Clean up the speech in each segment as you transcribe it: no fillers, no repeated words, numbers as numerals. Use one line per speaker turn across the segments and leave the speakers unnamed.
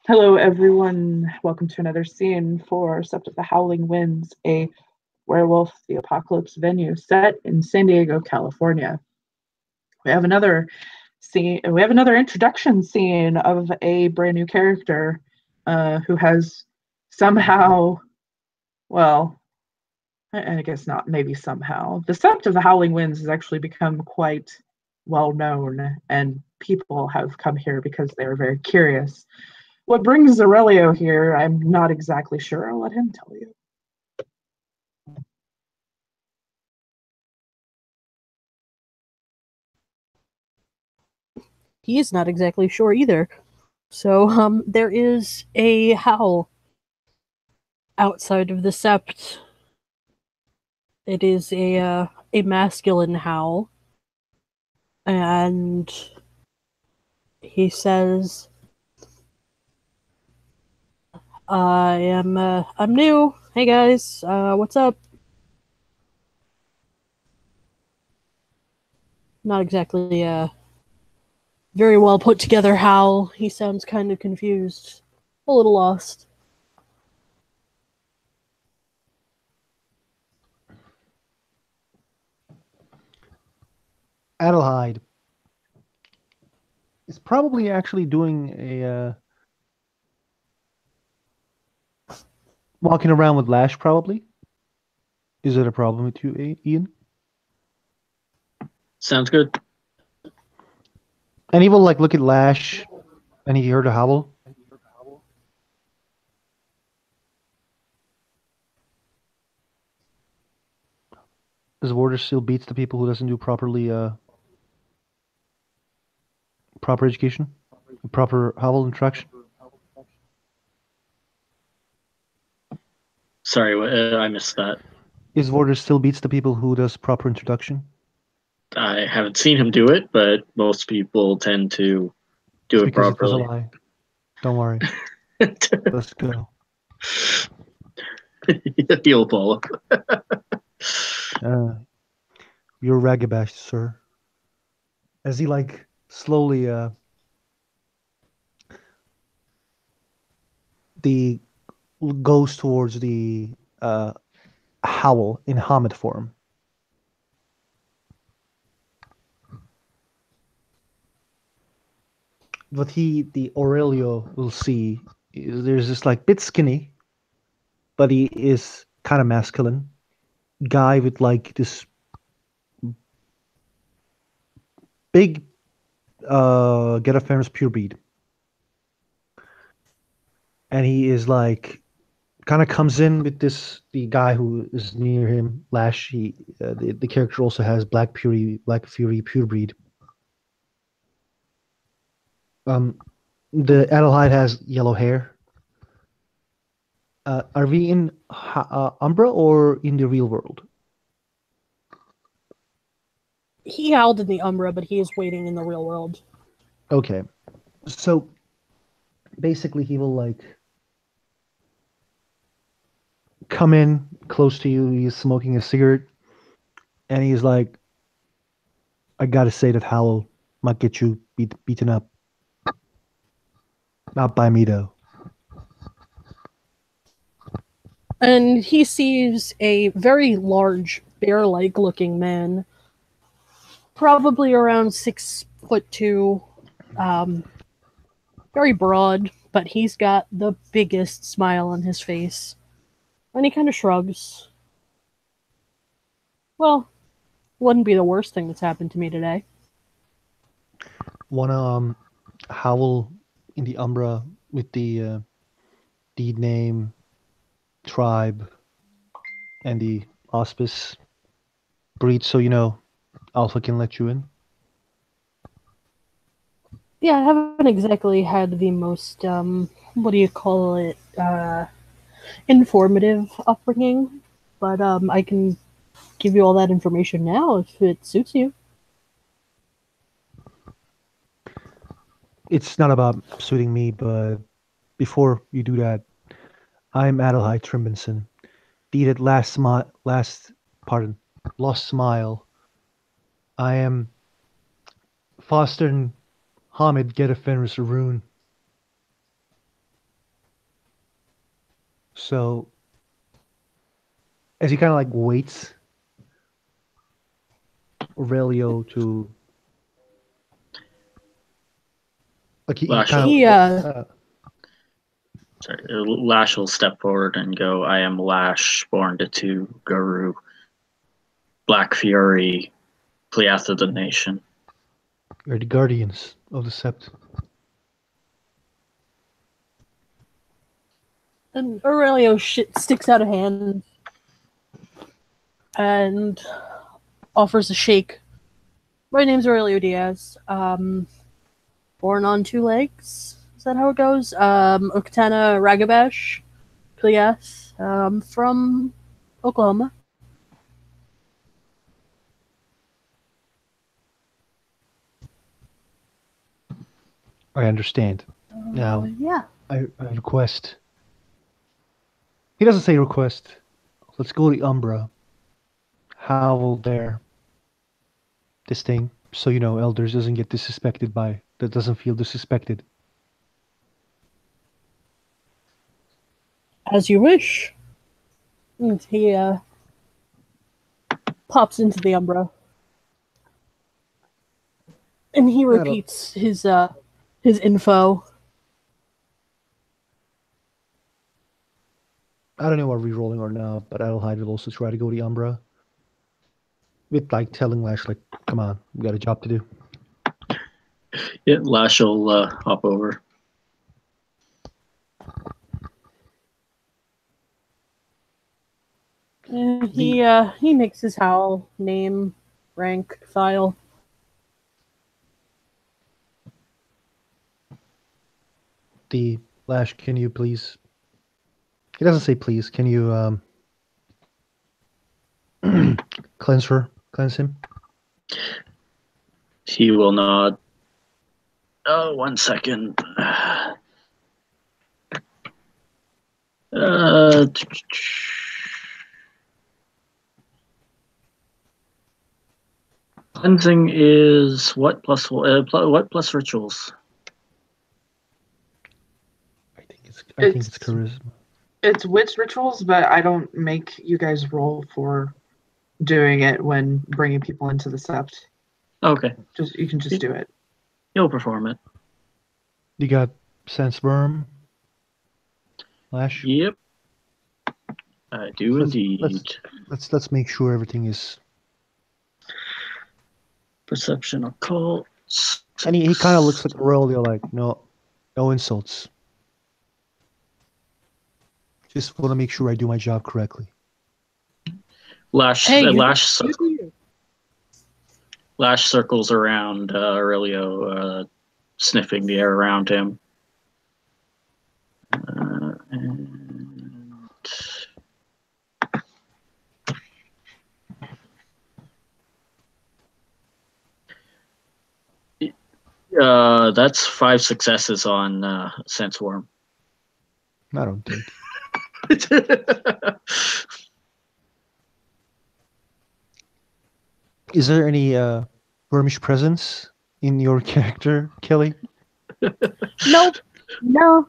Hello, everyone. Welcome to another scene for Sept of the Howling Winds, a Werewolf the Apocalypse venue set in San Diego, California. We have another scene. We have another introduction scene of a brand new character who has somehow, well, I guess not. Maybe somehow, the Sept of the Howling Winds has actually become quite well known, and people have come here because they are very curious. What brings Aurelio here, I'm not exactly sure. I'll let him tell you.
He is not exactly sure either. So, there is a howl outside of the sept. It is a masculine howl, and he says, I'm new. Hey guys, what's up?" Not exactly a very well put together howl. He sounds kind of confused, a little lost.
Adelheid is probably actually doing a walking around with Lash. Probably, is it a problem with you, Ian?
Sounds good.
And he will like look at Lash, and he heard a howl. His warder still beats the people who doesn't do proper education, proper howl instruction.
Sorry, I missed that.
His warder still beats the people who does proper introduction.
I haven't seen him do it, but most people tend to do
It's
it
because it was a
properly.
lie. Don't worry. Let's go.
He'll follow.
You're ragabash, sir. As he like slowly the goes towards the howl in Hamid form. What the Aurelio will see is there's this like bit skinny, but he is kind of masculine guy with like this big get a famous pure bead, and he is like kind of comes in with the guy who is near him, Lash. The character also has Black Fury pure breed. The Adelheid has yellow hair. Are we in Umbra or in the real world?
He howled in the Umbra, but he is waiting in the real world.
Okay, so basically he will like come in close to you. He's smoking a cigarette, and he's like, "I gotta say that Howl might get you beaten up. Not by me though."
And he sees a very large, bear-like looking man, probably around 6'2", very broad, but he's got the biggest smile on his face. And he kind of shrugs. Well, wouldn't be the worst thing that's happened to me today.
Wanna howl in the Umbra with the deed name, tribe, and the auspice breed, so you know Alpha can let you in.
Yeah, I haven't exactly had the most, what do you call it, informative upbringing, but I can give you all that information now if it suits you.
It's not about suiting me, but before you do that, I'm Adelheid Trimbenson. Deeded lost smile. I am fostering Hamid Gedefenris Rune. So as he kind of like waits Aurelio to like he
Lash,
kind
He
of
sorry, Lash will step forward and go, I am Lash, born to two, Guru, Black Fury, Pliath of the Nation.
are the guardians of the sept.
and Aurelio sticks out a hand and offers a shake. My name's Aurelio Diaz. Born on two legs. Is that how it goes? Uktana Ragabash, Plias, from Oklahoma.
I understand. Now
Yeah.
I request. He doesn't say request. Let's go to Umbra. Howl there. This thing, so elders doesn't get disrespected by that doesn't feel disrespected.
As you wish. And he pops into the Umbra. And he repeats his info.
I don't know what re-rolling or not, but Adelheid will also try to go to Umbra. With like telling Lash like, come on, we got a job to do.
Yeah, Lash will hop over.
He makes his howl, name, rank, file.
The Lash, can you please? He doesn't say please. Can you cleanse him?
He will not. Oh, 1 second. Cleansing is what plus what plus rituals?
I think it's charisma.
It's wits rituals, but I don't make you guys roll for doing it when bringing people into the sept.
Okay,
You can just do it.
he'll perform it.
You got sense worm, Lash.
Yep, I do indeed.
Let's make sure everything is.
Perception occult.
And he kind of looks like Aurelio, like no insults. Just want to make sure I do my job correctly.
Lash
Hey,
Lash circles around Aurelio, sniffing the air around him. That's 5 successes on Sense Worm.
I don't think. Is there any wormish presence in your character, Kelly?
Nope. No,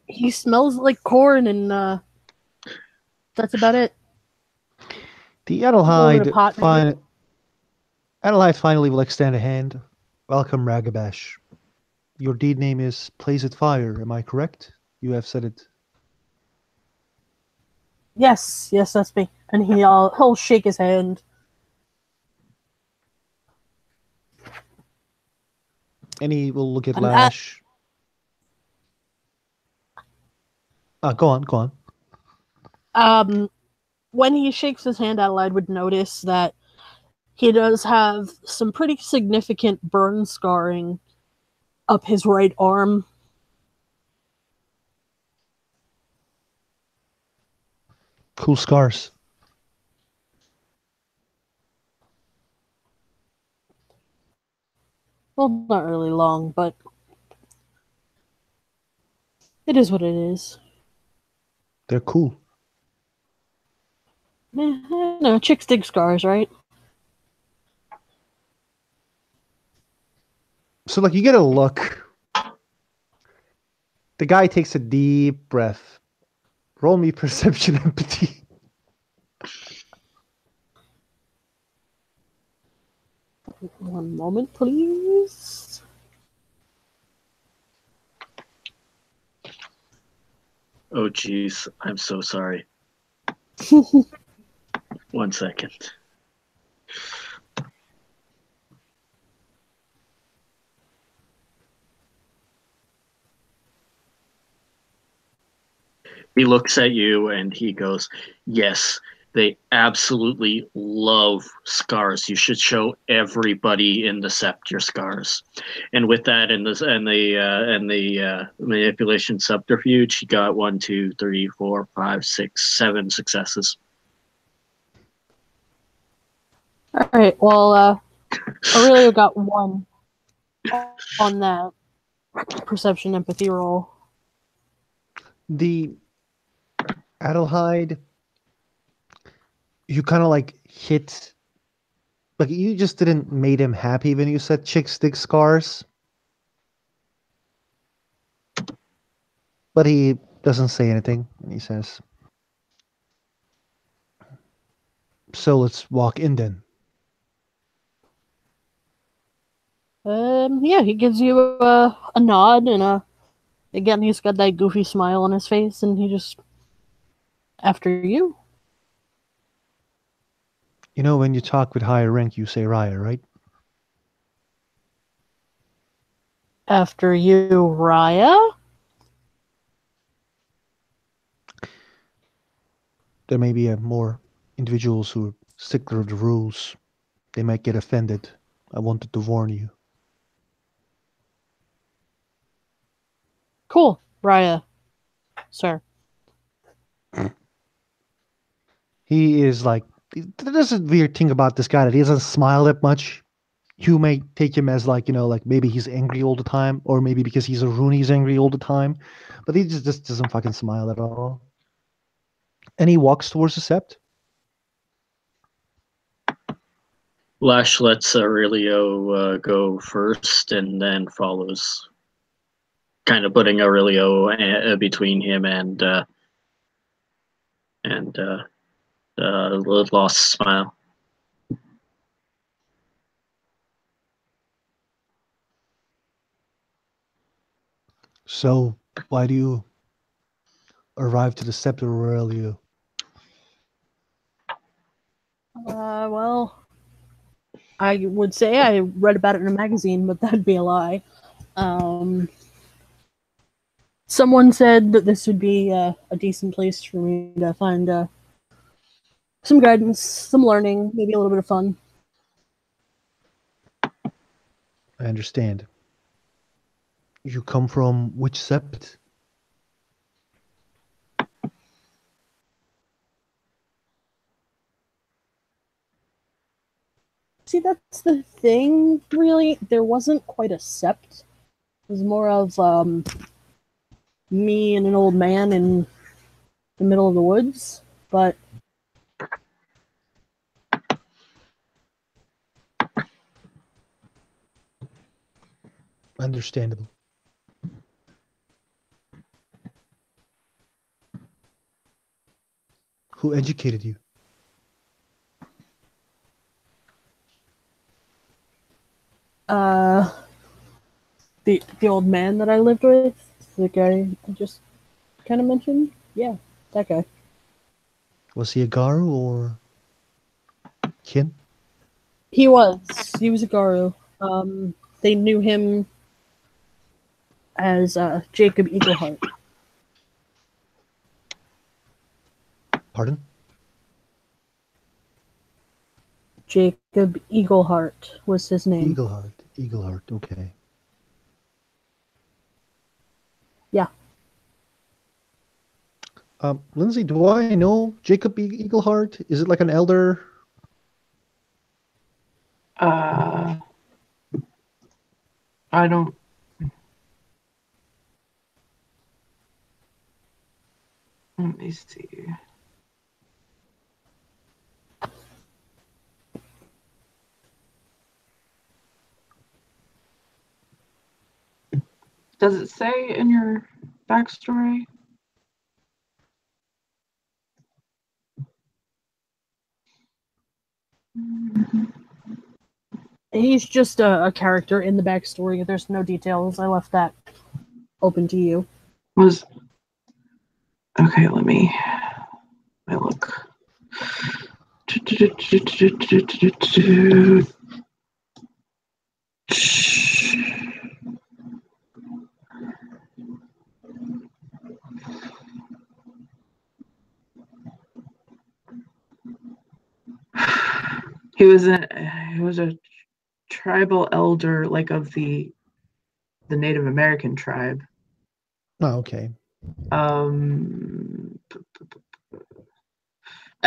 he smells like corn, and that's about it.
The
Adelheid
finally will extend a hand. Welcome, Ragabash. Your deed name is Blaze at Fire, am I correct? You have said it.
Yes, that's me. And he'll shake his hand.
And he will look at Lash. Go on.
When he shakes his hand, Adelaide would notice that he does have some pretty significant burn scarring up his right arm.
Cool scars.
Well, not really long, but it is what it is.
They're cool.
No, chicks dig scars, right?
So, like, you get a look The guy takes a deep breath. Roll me perception empathy.
One moment, please.
Oh, geez. I'm so sorry. 1 second. He looks at you and he goes, yes, they absolutely love scars. You should show everybody in the sept your scars. And with that, and the manipulation subterfuge, he got 1, 2, 3, 4, 5, 6, 7 successes.
All right. Well, Aurelio got 1 on that perception empathy roll.
The Adelheid, you kind of like hit, like you just didn't made him happy when you said chicks dig scars. But he doesn't say anything. He says, so let's walk in then.
Yeah, he gives you a nod and again he's got that goofy smile on his face, and he just after you.
You know, when you talk with higher rank, you say Raya, right?
After you, Raya.
There may be more individuals who stick to the rules. They might get offended. I wanted to warn you.
Cool, Raya, sir.
He is like, there's a weird thing about this guy that he doesn't smile that much. You may take him as like, like maybe he's angry all the time, or maybe because he's a Rooney, he's angry all the time. But he just doesn't fucking smile at all. And he walks towards the sept.
Lash lets Aurelio go first and then follows, kind of putting Aurelio between him and lost smile.
So why do you arrive to the sept, Aurelio?
Well, I would say I read about it in a magazine, but that'd be a lie. Someone said that this would be a decent place for me to find some guidance, some learning, maybe a little bit of fun.
I understand. You come from which sept?
See, that's the thing, really. There wasn't quite a sept. It was more of me and an old man in the middle of the woods. But
Understandable. Who educated you?
the old man that I lived with, the guy I just kind of mentioned, yeah, that guy.
Was he a Garu or kin?
He was a Garu. They knew him as Jacob Eagleheart.
Pardon?
Jacob Eagleheart was his name.
Eagleheart, okay.
Yeah.
Lindsay, do I know Jacob Eagleheart? Is it like an elder?
I don't. Let me see. Does it say in your backstory?
He's just a character in the backstory. There's no details. I left that open to you.
Was okay. Let me look. He was a tribal elder, like of the Native American tribe.
Oh, okay.
I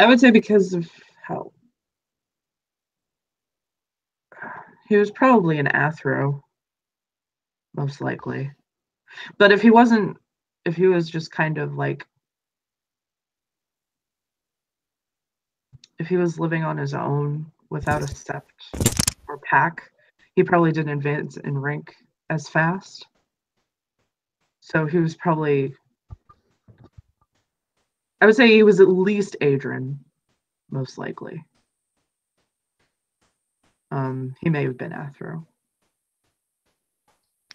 would say because of how he was probably an Athro, most likely. But if he wasn't, if he was just kind of like, if he was living on his own without a sept or pack, he probably didn't advance in rank as fast. So he was probably, I would say he was at least Adrian, most likely. He may have been Athro.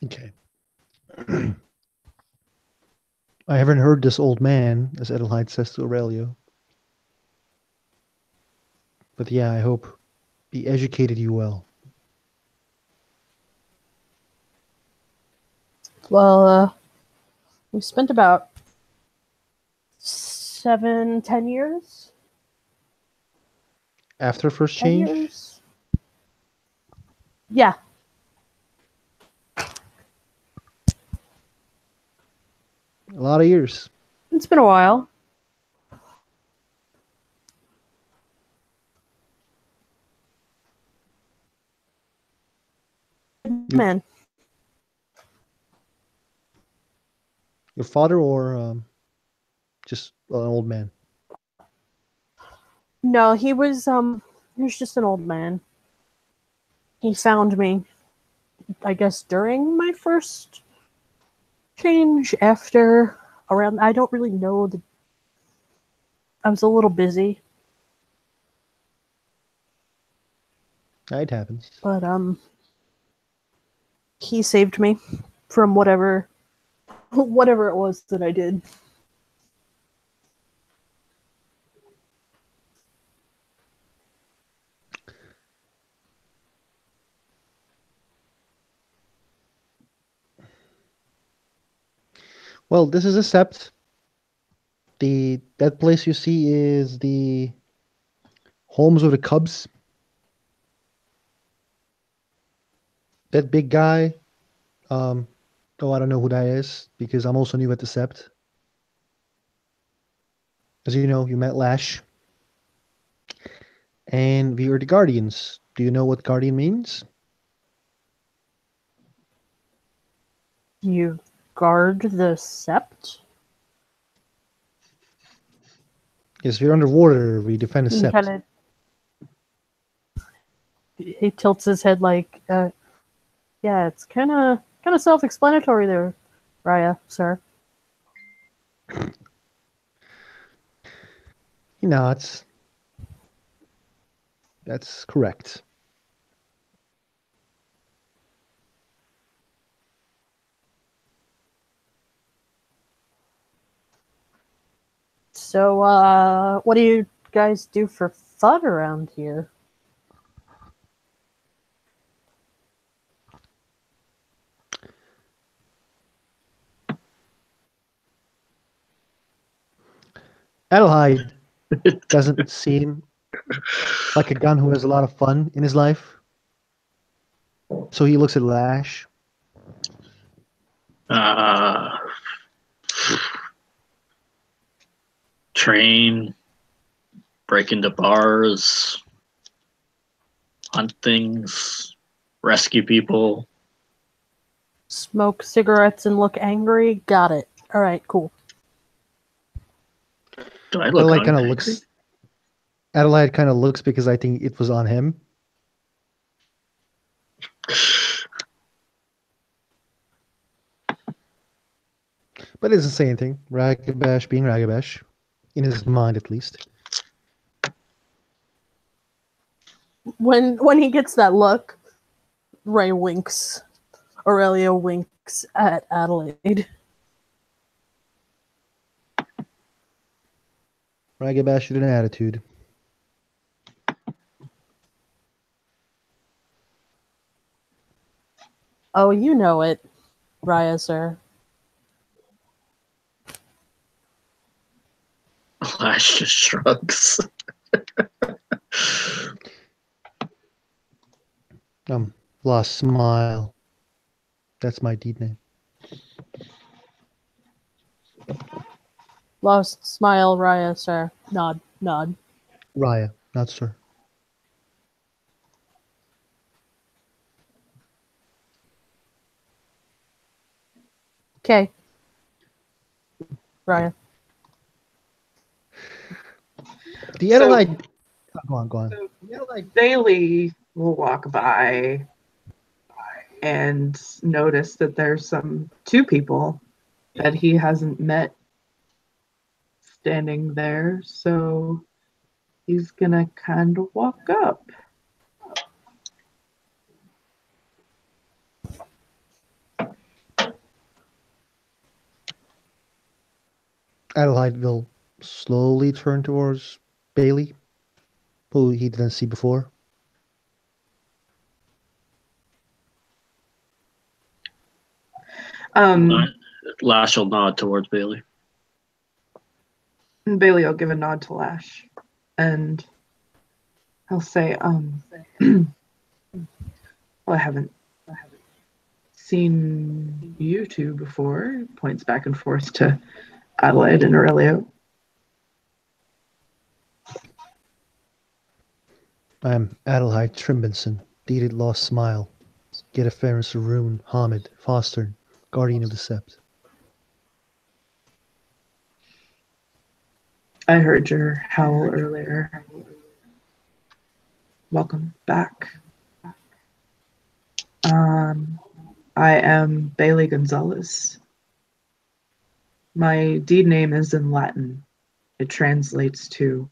Okay. I haven't heard this old man, as Edelheid says to Aurelio. But yeah, I hope he educated you well.
Well, we spent about 7-10 years.
After first
10
change?
years? Yeah.
A lot of years.
It's been a while. Man.
Your father or just an old man?
No, he was just an old man. He found me, I guess, during my first change, after around, I don't really know I was a little busy,
It happens.
but he saved me from whatever it was that I did.
Well, this is a sept. That place you see is the homes of the Cubs. That big guy. I don't know who that is because I'm also new at the sept. As you know, you met Lash. And we are the Guardians. Do you know what Guardian means?
You guard the sept?
Yes, we're underwater. We defend the sept.
He tilts his head like, yeah, it's kind of self-explanatory there, Raya, sir.
He nods. That's correct.
So, what do you guys do for fun around here?
Adelheid doesn't seem like a gun who has a lot of fun in his life. So he looks at Lash.
Train, break into bars, hunt things, rescue people.
Smoke cigarettes and look angry? Got it. All right, cool.
Do I look
Adelaide kind of
hungry?
looks. Adelaide kind of looks because I think it was on him. But it doesn't say anything. Ragabash being Ragabash, in his mind at least.
When he gets that look, Ray winks. Aurelio winks at Adelaide.
Ragabash with an attitude.
Oh, you know it, Raya, sir.
Lash just shrugs.
Lost Smile. That's my deed name.
Lost smile, Raya, sir. Nod, nod.
Raya, not sir.
Okay. Raya.
The Adelaide. Go on.
Bailey will walk by and notice that there's two people that he hasn't met standing there, so he's gonna kind of walk up.
Adelaide will slowly turn towards Bailey, who he didn't see before.
Lash will nod towards Bailey.
Bailey will give a nod to Lash, and he'll say, well, I haven't seen you two before. Points back and forth to Adelaide and Aurelio.
I'm Adelaide Trimbenson, deeded Lost Smile, get a Ferris Rune, Hamid, Foster, Guardian of the Sept.
I heard your howl earlier. Welcome back. I am Bailey Gonzalez. My deed name is in Latin. It translates to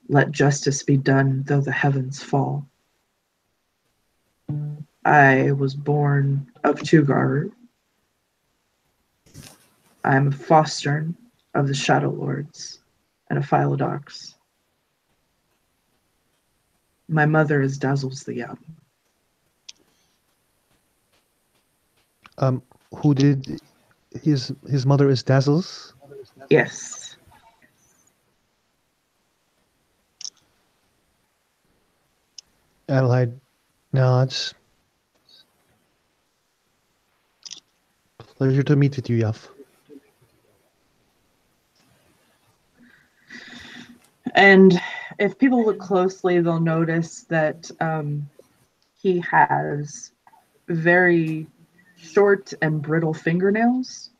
"Let justice be done, though the heavens fall." I was born of Tugaru. I am a Fostern of the Shadow Lords and a Philodox. My mother is Dazzles the Young.
Who did his mother is Dazzles?
Yes.
Adelaide nods. Pleasure to meet with you, Yaf.
And if people look closely, they'll notice that he has very short and brittle fingernails.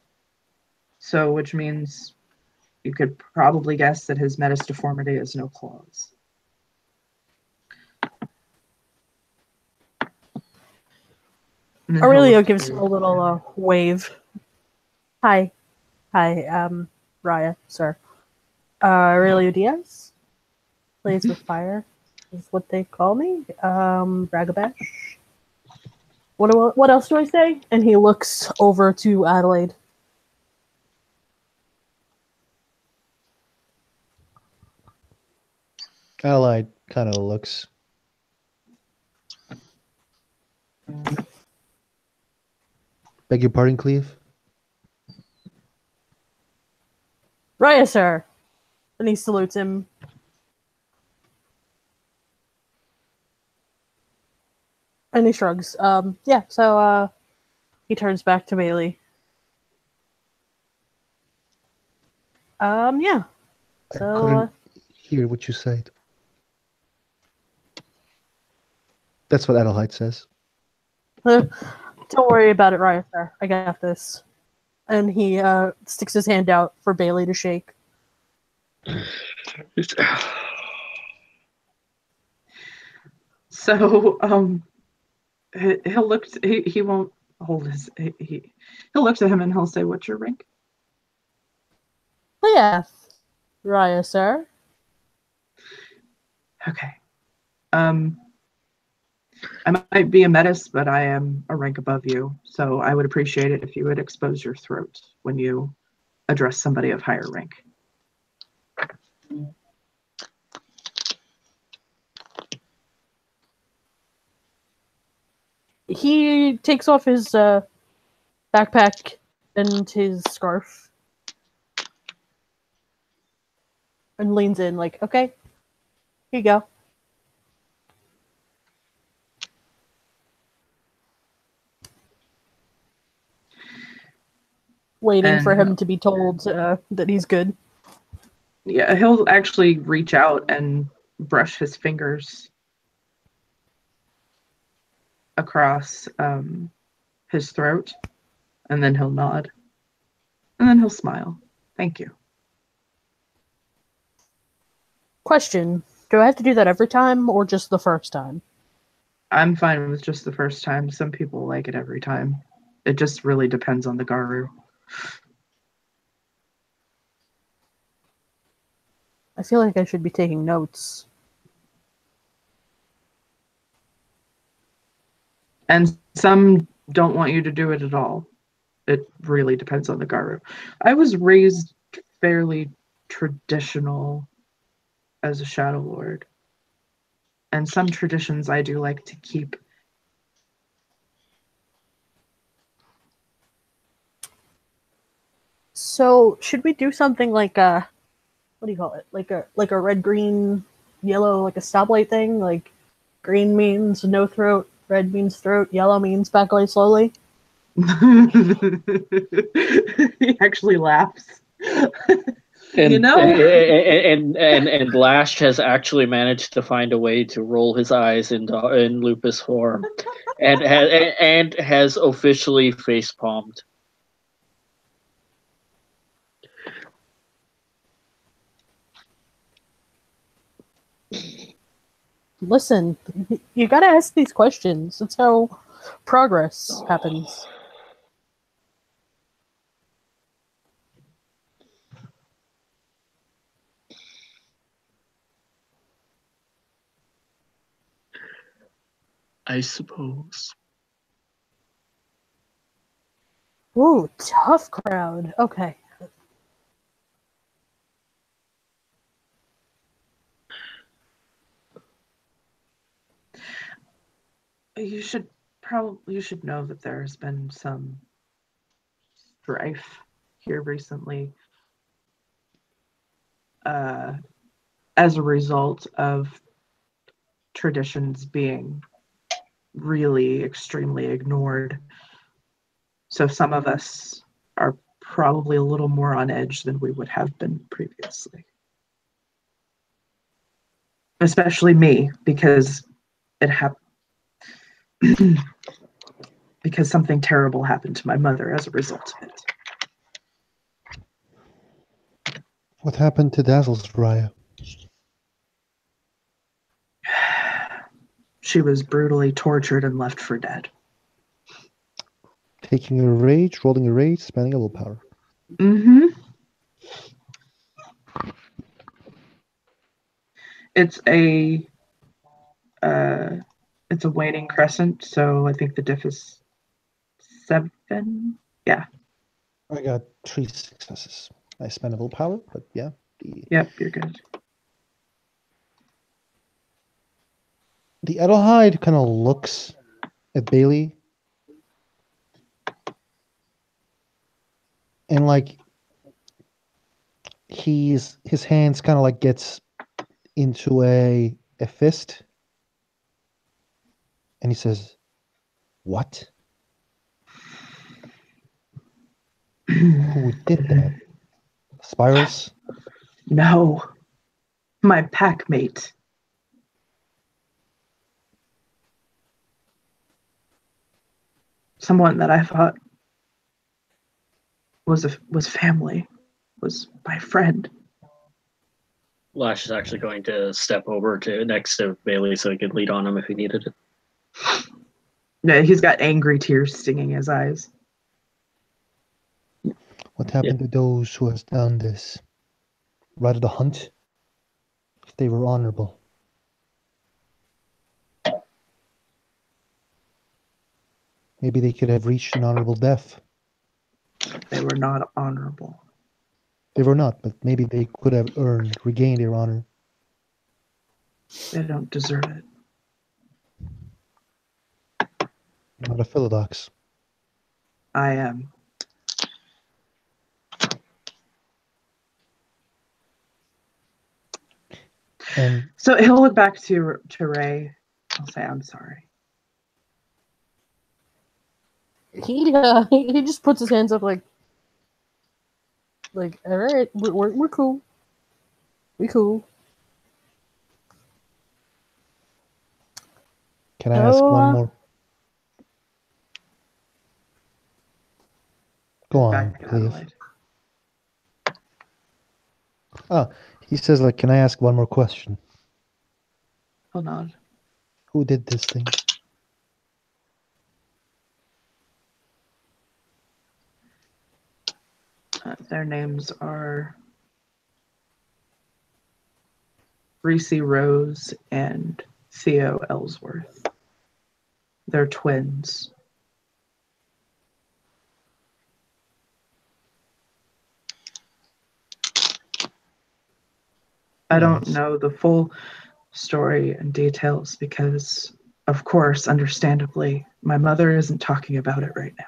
So, which means you could probably guess that his metis deformity is no claws.
Aurelio gives him a little wave. Hi, Raya, sir. Aurelio Diaz plays with fire, is what they call me. Ragabash. What else do I say? And he looks over to Adelaide.
Adelaide kind of looks. Beg your pardon, Cleve?
Raya, sir. And he salutes him. And he shrugs. Yeah, so he turns back to Bailey. Yeah.
I
So
couldn't hear what you said. That's what Adelaide says.
don't worry about it, Raya, sir. I got this. And he sticks his hand out for Bailey to shake.
So he'll look. He won't hold his. He'll look to him and he'll say, "What's your rank?"
Yes, Raya, sir.
Okay. I might be a metis, but I am a rank above you, so I would appreciate it if you would expose your throat when you address somebody of higher rank.
He takes off his backpack and his scarf and leans in like, okay, here you go. Waiting for him to be told that he's good.
Yeah, he'll actually reach out and brush his fingers across his throat, and then he'll nod. And then he'll smile. Thank you.
Question, do I have to do that every time or just the first time?
I'm fine with just the first time. Some people like it every time. It just really depends on the Garu.
I feel like I should be taking notes.
And some don't want you to do it at all. It really depends on the Garu. I was raised fairly traditional as a Shadow Lord. And some traditions I do like to keep.
So should we do something like what do you call it? Like a red, green, yellow, like a stoplight thing? Like green means no throat, red means throat, yellow means back away slowly.
He actually laughs.
And,
You know?
and Lash has actually managed to find a way to roll his eyes in lupus form, and has officially face palmed.
Listen, you gotta ask these questions. That's how progress happens.
I suppose.
Ooh, tough crowd. Okay.
You should know that there's been some strife here recently as a result of traditions being really extremely ignored. So some of us are probably a little more on edge than we would have been previously. Especially me, because it happened. Because something terrible happened to my mother as a result of it.
What happened to Dazzle's Raya?
She was brutally tortured and left for dead.
Taking a rage, rolling a rage, spending a willpower.
Mm-hmm. It's a waning crescent, so I think the diff is 7. Yeah.
I got 3 successes. I spent a willpower, but yeah.
Yep, you're good.
The Edelhide kind of looks at Bailey and like his hands kind of like gets into a fist and he says, "What? Who did that? Spirals?"
No. My pack mate. Someone that I thought was family, was my friend.
Lash is actually going to step over to next to Bailey so he could lead on him if he needed it.
Yeah, he's got angry tears stinging his eyes.
What happened to those who has done this? right at the hunt if they were honorable. Maybe they could have reached an honorable death.
They were not honorable.
They were not, but maybe they could have regained their honor.
They don't deserve it.
You're not a Philodox.
I am.
And
So he'll look back to Rei. I'll say, I'm sorry.
He just puts his hands up like all right, we're cool. We cool.
can I ask one
Oh,
more? Go on,
Back to
Cleve.
Adelaide.
Ah, he says, like, can I ask one more question?
He'll nod.
Who did this thing?
Their names are Reese Rose and Theo Ellsworth. They're twins. I don't
Nice.
know the full story and details because, of course, understandably, my mother isn't talking about it right now.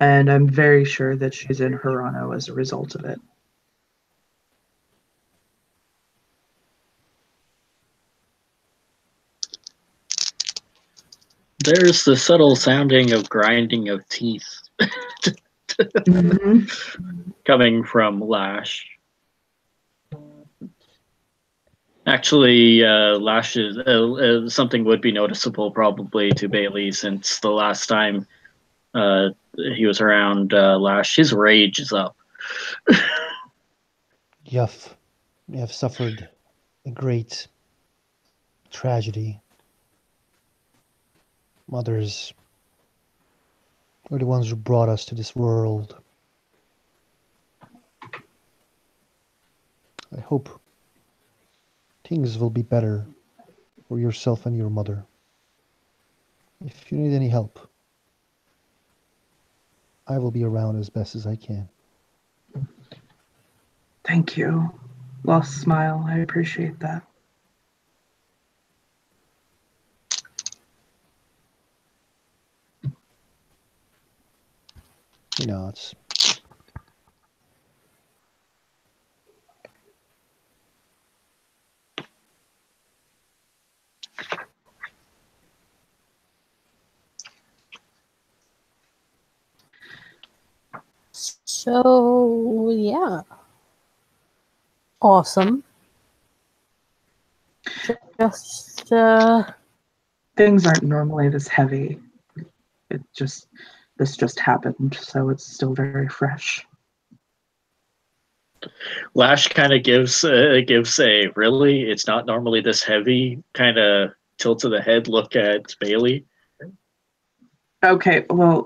And I'm very sure that she's in Hirano as a result of it.
There's the subtle sounding of grinding of teeth coming from Lash. Actually, Lash is something would be noticeable probably to Bailey since the last time he was around Lash. His rage is up.
You have suffered a great tragedy. Mothers were the ones who brought us to this world. I hope things will be better for yourself and your mother. If you need any help, I will be around as best as I can.
Thank you. Lost smile. I appreciate that.
He nods.
so yeah, awesome. Just
Things aren't normally this heavy. This just happened, so it's still very fresh.
Lash kind of gives a really, it's not normally this heavy, kind of tilts of the head look at Bailey.
Okay, well,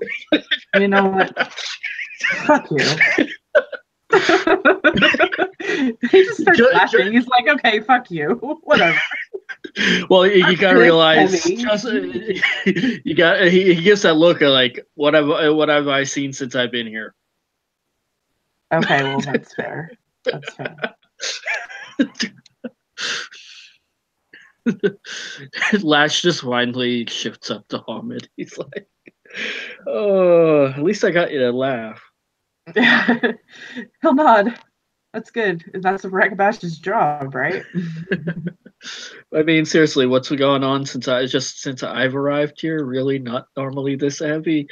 you know what? Fuck you. He just starts laughing. He's like, okay, fuck you. Whatever.
Well, you gotta realize,
Heavy.
he gives that look of like, what have I seen since I've been here?
Okay, well, that's fair. That's fair.
Lash just finally shifts up to Hamid. He's like, oh, at least I got you to laugh.
He'll nod. That's good. That's Rakabash's job, right?
I mean, seriously, what's going on since I've arrived here? Really, not normally this heavy.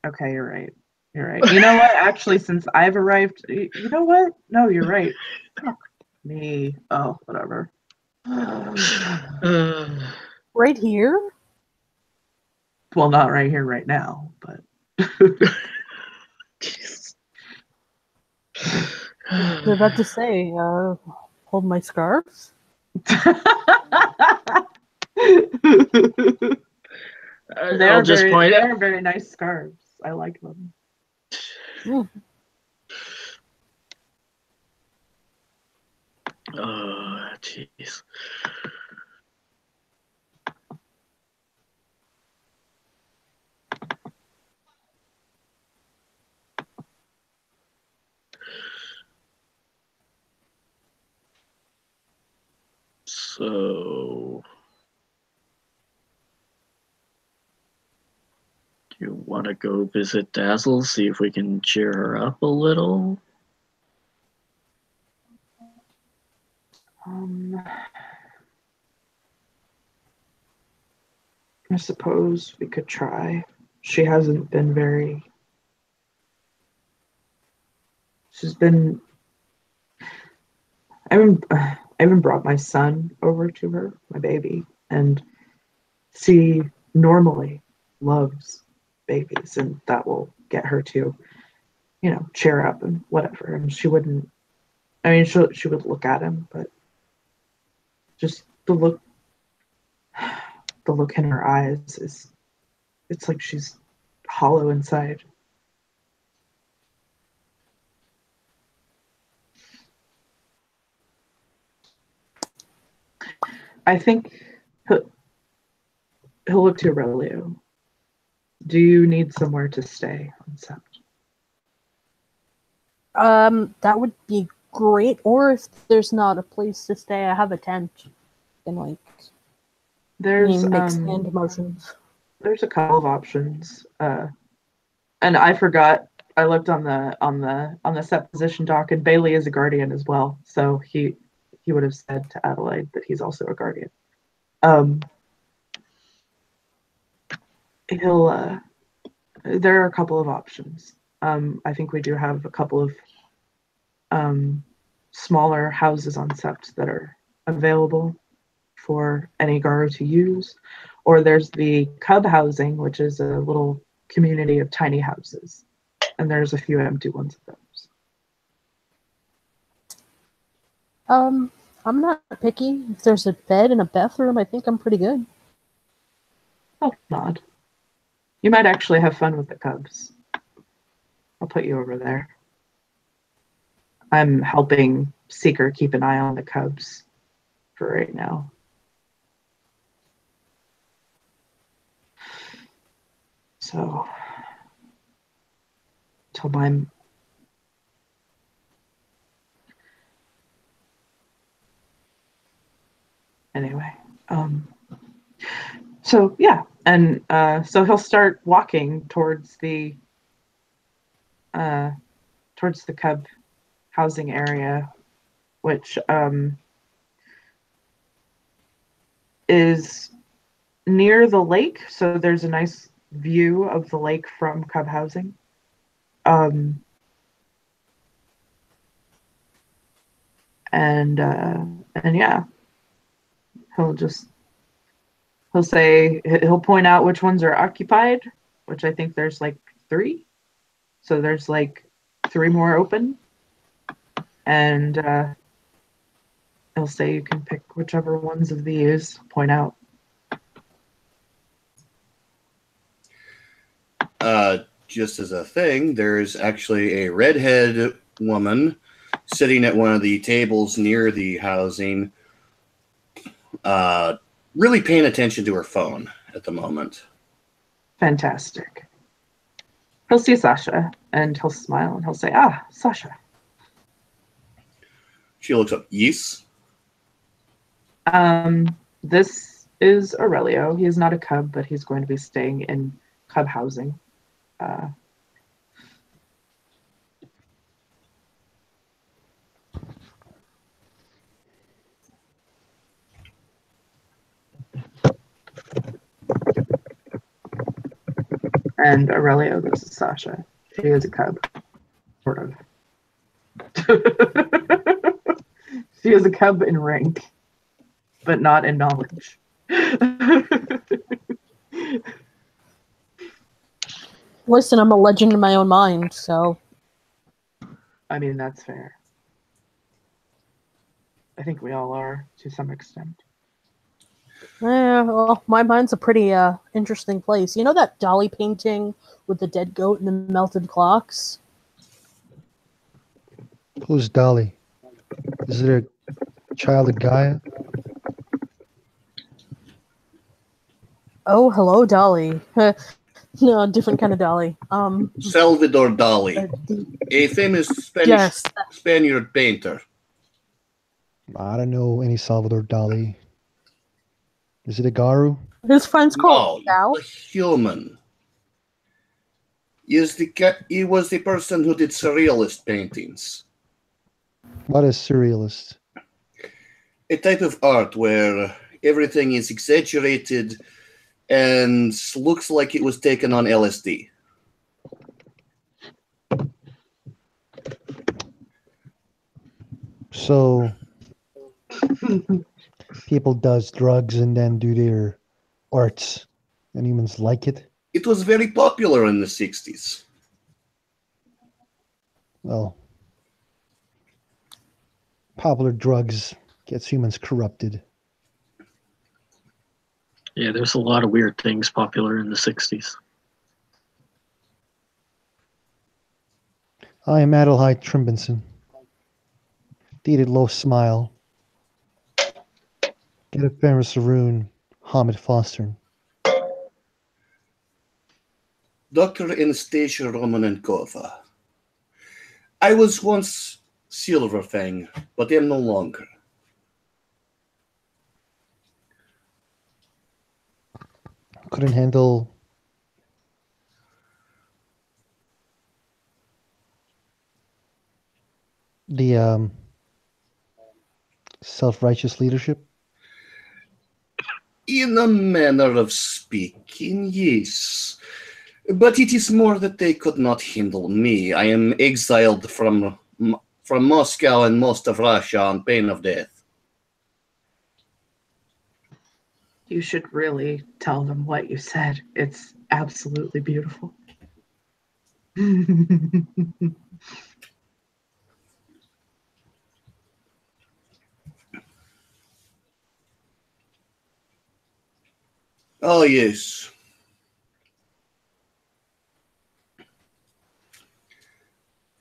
Okay, you're right. You're right. You know what? Actually, since I've arrived, you know what? No, you're right. Fuck me. Oh, whatever.
right here.
Well, not right here, right now, but.
I was about to say, hold my scarves.
They're very nice scarves. I like them.
Mm.
Jeez. So, do you want to go visit Dazzle, see if we can cheer her up a little?
I suppose we could try. She hasn't been very. She's been. I even brought my son over to her, my baby, and she normally loves babies, and that will get her to, cheer up and whatever. And she wouldn't. I mean, she would look at him, but just the look in her eyes it's like she's hollow inside. I think he'll look to Aurelio. Do you need somewhere to stay on Sept?
That would be great. Or if there's not a place to stay, I have a tent. And
there's
mix hand motions.
There's a couple of options. And I forgot. I looked on the Sept position doc, and Bailey is a guardian as well. So he would have said to Adelaide that he's also a guardian. There are a couple of options. I think we do have a couple of smaller houses on Sept that are available for any Garo to use. Or there's the Cub housing, which is a little community of tiny houses. And there's a few empty ones of those.
I'm not picky. If there's a bed and a bathroom, I think I'm pretty good.
Oh, nod. You might actually have fun with the Cubs. I'll put you over there. I'm helping Seeker keep an eye on the Cubs for right now. So, till I'm anyway. So yeah, and so he'll start walking towards the Cub housing area, which is near the lake. So there's a nice view of the lake from Cub housing. And yeah, he'll point out which ones are occupied, which I think there's like 3. So there's like 3 more open. And he'll say you can pick whichever ones of these, point out.
Just as a thing, there's actually a redhead woman sitting at one of the tables near the housing, really paying attention to her phone at the moment.
Fantastic. He'll see Sasha, and he'll smile, and he'll say, Sasha.
She looks up, yes?
This is Aurelio. He is not a Cub, but he's going to be staying in Cub housing. And Aurelio, this is Sasha. She is a Cub, sort of. She is a Cub in rank, but not in knowledge.
Listen, I'm a legend in my own mind, so...
I mean, that's fair. I think we all are, to some extent.
Yeah, well, my mind's a pretty interesting place. You know that dolly painting with the dead goat and the melted clocks?
Who's Dolly? Is it Child of Gaia.
Oh, hello, Dolly. No, different kind of Dolly.
Salvador Dali, a famous Spanish
Yes.
Spaniard painter.
I don't know any Salvador Dali. Is it a Garu?
His friend's called
No,
Gal.
a human. He was the person who did surrealist paintings.
What is surrealist?
A type of art where everything is exaggerated and looks like it was taken on LSD.
So people does drugs and then do their arts, and humans like it.
It was very popular in the 60s.
Well, popular drugs gets humans corrupted.
Yeah, there's a lot of weird things popular in the 60s.
I am Adelheid Trimbenson. Dated low smile. Get a Ferris Saroon, Hamid Foster.
Dr. Anastasia Romanenkova. I was once Silverfang, but am no longer.
Couldn't handle the self-righteous leadership.
In a manner of speaking, yes. But it is more that they could not handle me. I am exiled from Moscow and most of Russia on pain of death.
You should really tell them what you said. It's absolutely beautiful.
Oh, yes.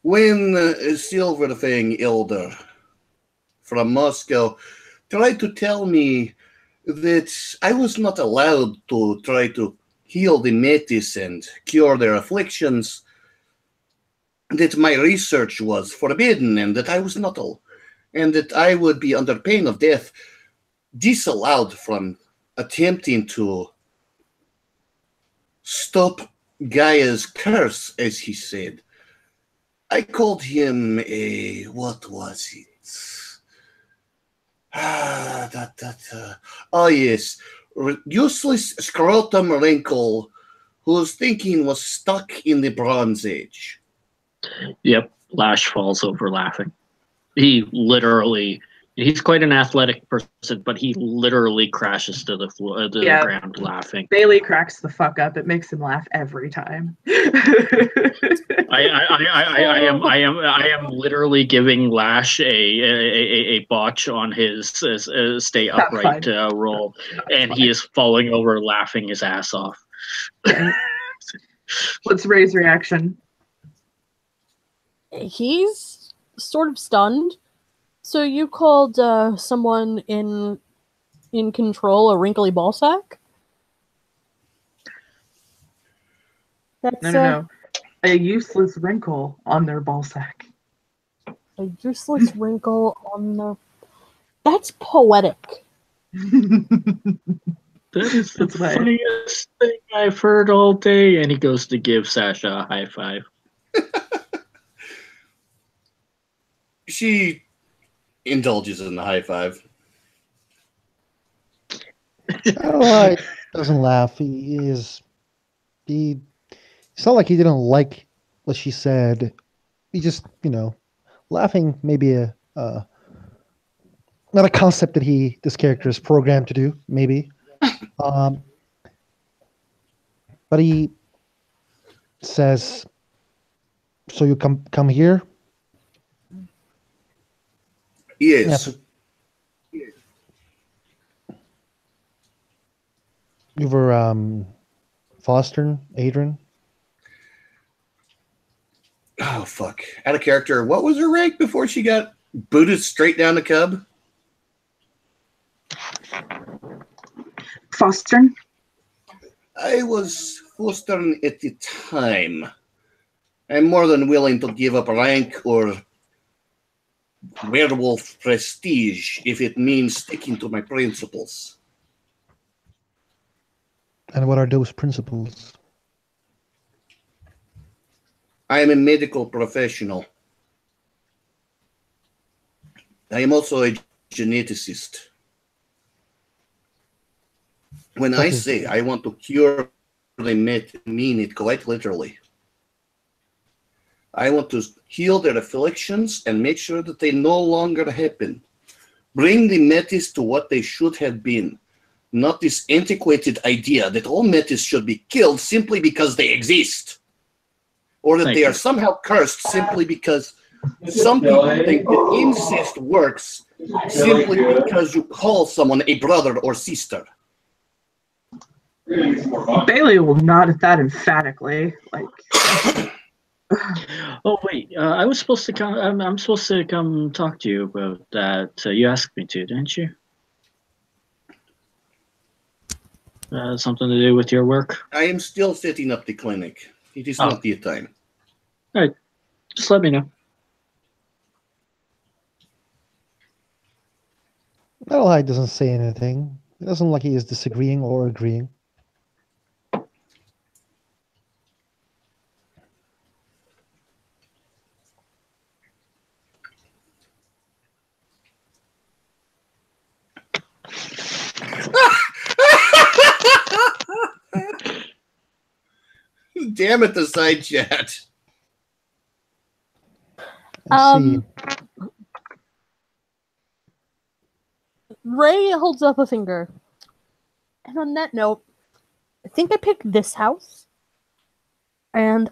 When Silverfang Elder from Moscow tried to tell me that I was not allowed to try to heal the Metis and cure their afflictions, that my research was forbidden and that I was not and that I would be under pain of death, disallowed from attempting to stop Gaia's curse, as he said. I called him what was it? Oh yes, useless scrotum wrinkle whose thinking was stuck in the Bronze Age.
Yep, Lash falls over laughing. He's quite an athletic person, but he literally crashes to the floor, the ground laughing.
Bailey cracks the fuck up. It makes him laugh every time.
I am literally giving Lash a botch on his stay upright roll, and he is falling over laughing his ass off.
What's Ray's reaction?
He's sort of stunned. So you called someone in control a wrinkly ballsack?
No. A useless wrinkle on their ballsack.
A useless wrinkle on the... That's poetic.
That is the funniest thing I've heard all day. And he goes to give Sasha a high five.
She indulges in the high five.
Satellite doesn't laugh. It's not like he didn't like what she said. He just, laughing maybe not a concept that this character is programmed to do, maybe. But he says, "So you come here?"
Yes.
Yeah, you were fostering Adrian?
Oh, fuck. Out of character. What was her rank before she got booted straight down the cub?
Fostern?
I was Fostern at the time. I'm more than willing to give up rank or werewolf prestige if it means sticking to my principles.
And what are those principles?
I am a medical professional. I am also a geneticist. When I say I want to cure the Met, I mean it quite literally. I want to heal their afflictions and make sure that they no longer happen. Bring the Metis to what they should have been, not this antiquated idea that all Metis should be killed simply because they exist, or that they are somehow cursed simply because some people think that incest works simply because you call someone a brother or sister.
Bailey will nod at that emphatically. Like,
Oh wait, I was supposed to come. I'm supposed to come talk to you about that. You asked me to, didn't you? Something to do with your work?
I am still setting up the clinic. It is not the time.
All right, just let me know.
Metalhide doesn't say anything. It doesn't look like he is disagreeing or agreeing.
Damn it, the side chat.
Let's see.
Rei holds up a finger. And on that note, I think I picked this house. And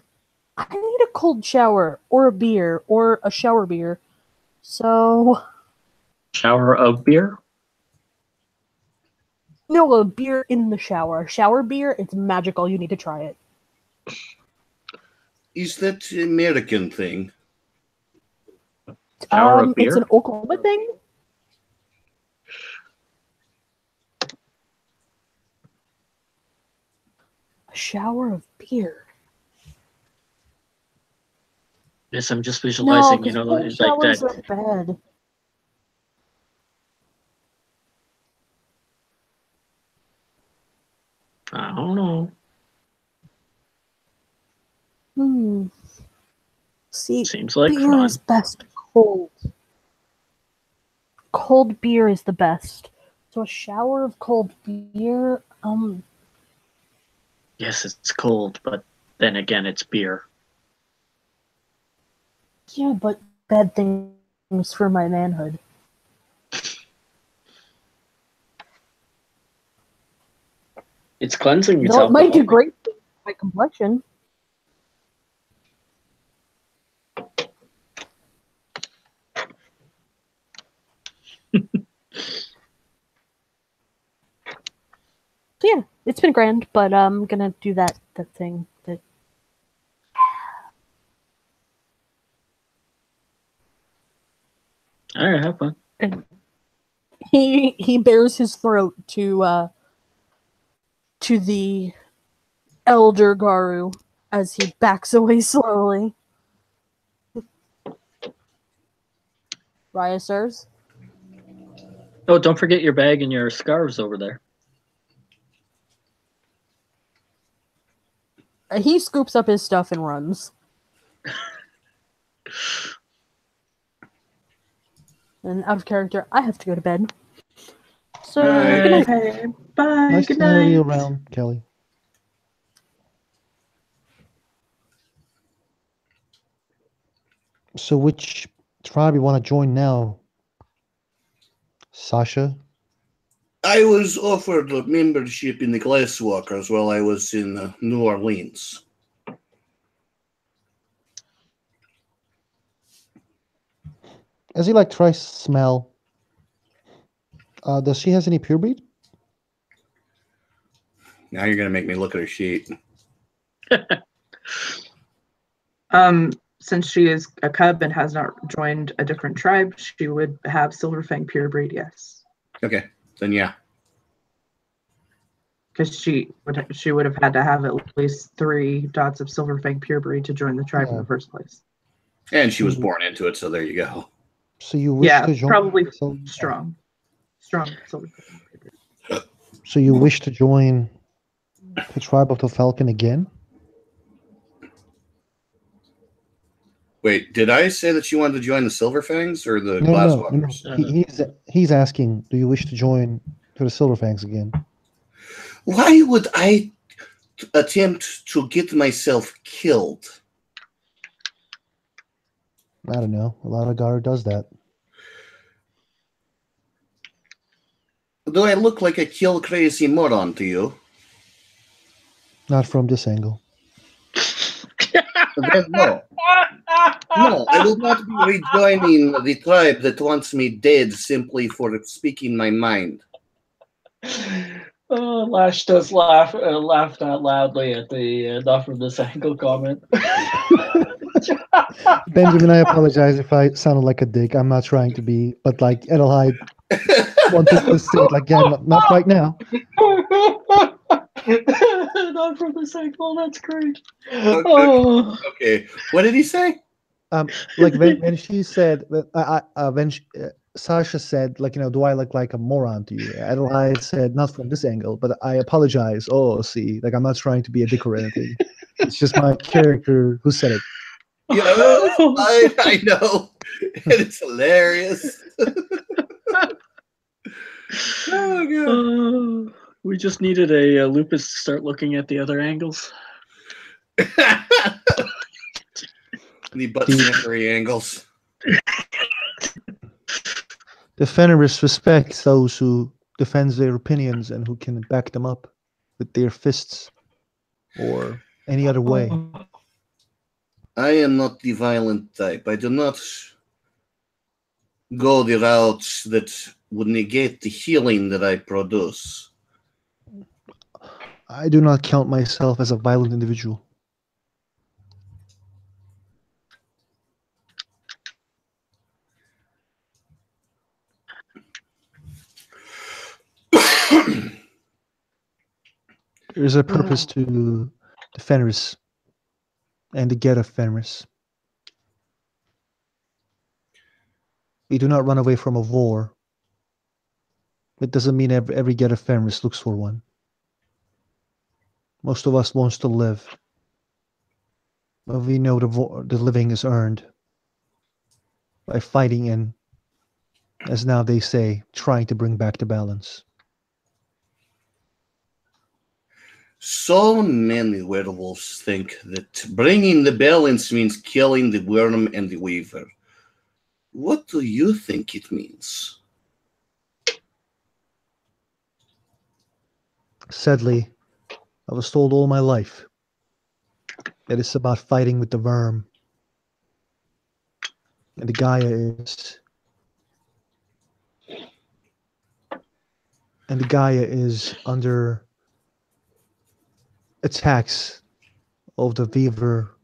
I need a cold shower, or a beer, or a shower beer. So...
Shower of beer?
No, a beer in the shower. Shower beer, it's magical. You need to try it.
Is that an American thing?
Shower of beer?
It's an Oklahoma thing. A shower of beer.
Yes, I'm just visualizing,
No,
you know,
cold
it's like
showers
that.
are bad.
I don't know.
See,
Seems like
beer
fun.
is best cold. Cold beer is the best. So a shower of cold beer,
Yes, it's cold, but then again, it's beer.
yeah, but bad things for my manhood.
It's cleansing. It's
No, it might do
alcoholic.
great things for my complexion. So yeah, it's been grand, but I'm gonna do that thing. That
All right, have fun.
and he bares his throat to the elder Garu as he backs away slowly. Raya serves.
Oh, don't forget your bag and your scarves over there.
He scoops up his stuff and runs. And out of character, I have to go to bed. So, good night.
okay, bye.
Nice
Good
to have you
night.
around, Kelly. So which tribe you want to join now? Sasha?
I was offered a membership in the Glasswalkers while I was in New Orleans.
As he like tries to smell, does she has any pure breed?
Now you're going to make me look at her sheet.
Since she is a cub and has not joined a different tribe, she would have Silverfang pure breed, yes.
Okay, then yeah.
Because she would have had to have at least 3 dots of Silverfang purebreed to join the tribe in the first place.
And she was born into it, so there you go.
So you wish
Yeah,
to join?
probably strong Silverfang purebreed.
So you wish to join the tribe of the Falcon again?
Wait, did I say that you wanted to join the Silverfangs or the
No.
Glasswalkers?
He's asking, do you wish to join to the Silverfangs again?
Why would I attempt to get myself killed?
I don't know. A lot of guard does that.
Do I look like a kill crazy moron to you?
Not from this angle.
Then no. No, I will not be rejoining the tribe that wants me dead simply for speaking my mind.
Lash does laughed out loudly at the not from this angle comment.
Benjamin, I apologize if I sounded like a dick. I'm not trying to be, but like Edelheid wanted to say it like, yeah, not right now.
Not from this angle. That's great. Oh.
Okay, what did he say?
Like when she said, Sasha said, like, do I look like a moron to you? Edelheid said, not from this angle, but I apologize. Oh, see, like I'm not trying to be a dick or anything. It's just my character who said it.
Yeah, I know. It's hilarious. Oh, God.
We just needed a Lupus to start looking at the other angles.
The butt sniffery angles.
The Fenris respect those who defends their opinions and who can back them up with their fists or any other way.
I am not the violent type. I do not go the routes that would negate the healing that I produce.
I do not count myself as a violent individual. There is a purpose to the Fenris and the get of Fenris. We do not run away from a war. It doesn't mean every get of Fenris looks for one. Most of us wants to live. But we know the living is earned by fighting and, as now they say, trying to bring back the balance.
So many werewolves think that bringing the balance means killing the worm and the weaver. What do you think it means?
Sadly, I was told all my life that it's about fighting with the worm. And the Gaia is under attacks of the weaver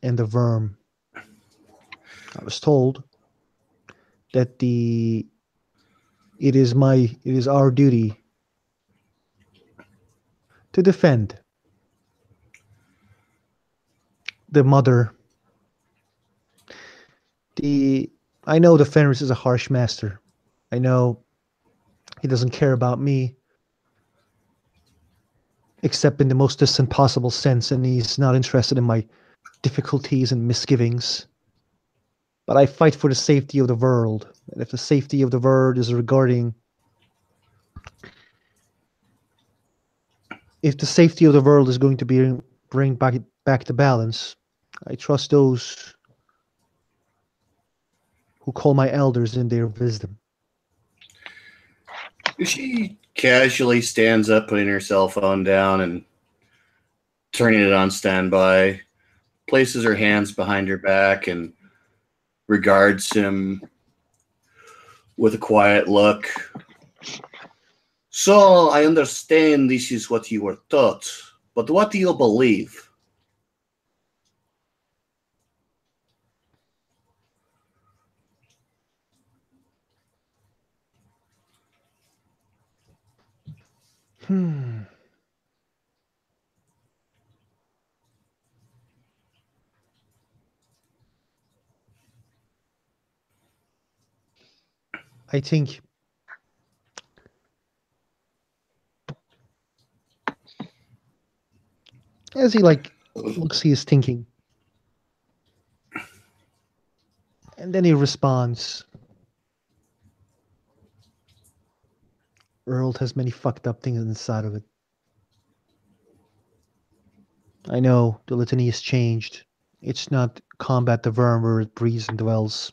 and the worm. I was told that it is our duty to defend the mother. I know the Fenris is a harsh master. I know he doesn't care about me except in the most distant possible sense, and he's not interested in my difficulties and misgivings. But I fight for the safety of the world. And if the safety of the world is regarding... If the safety of the world is going to bring back the balance, I trust those who call my elders in their wisdom.
She casually stands up, putting her cell phone down and turning it on standby, places her hands behind her back and regards him with a quiet look. So, I understand this is what you were taught, but what do you believe?
I think as he looks, he is thinking, and then he responds. World has many fucked up things inside of it. I know the litany has changed. It's not combat the worm where it breathes and dwells.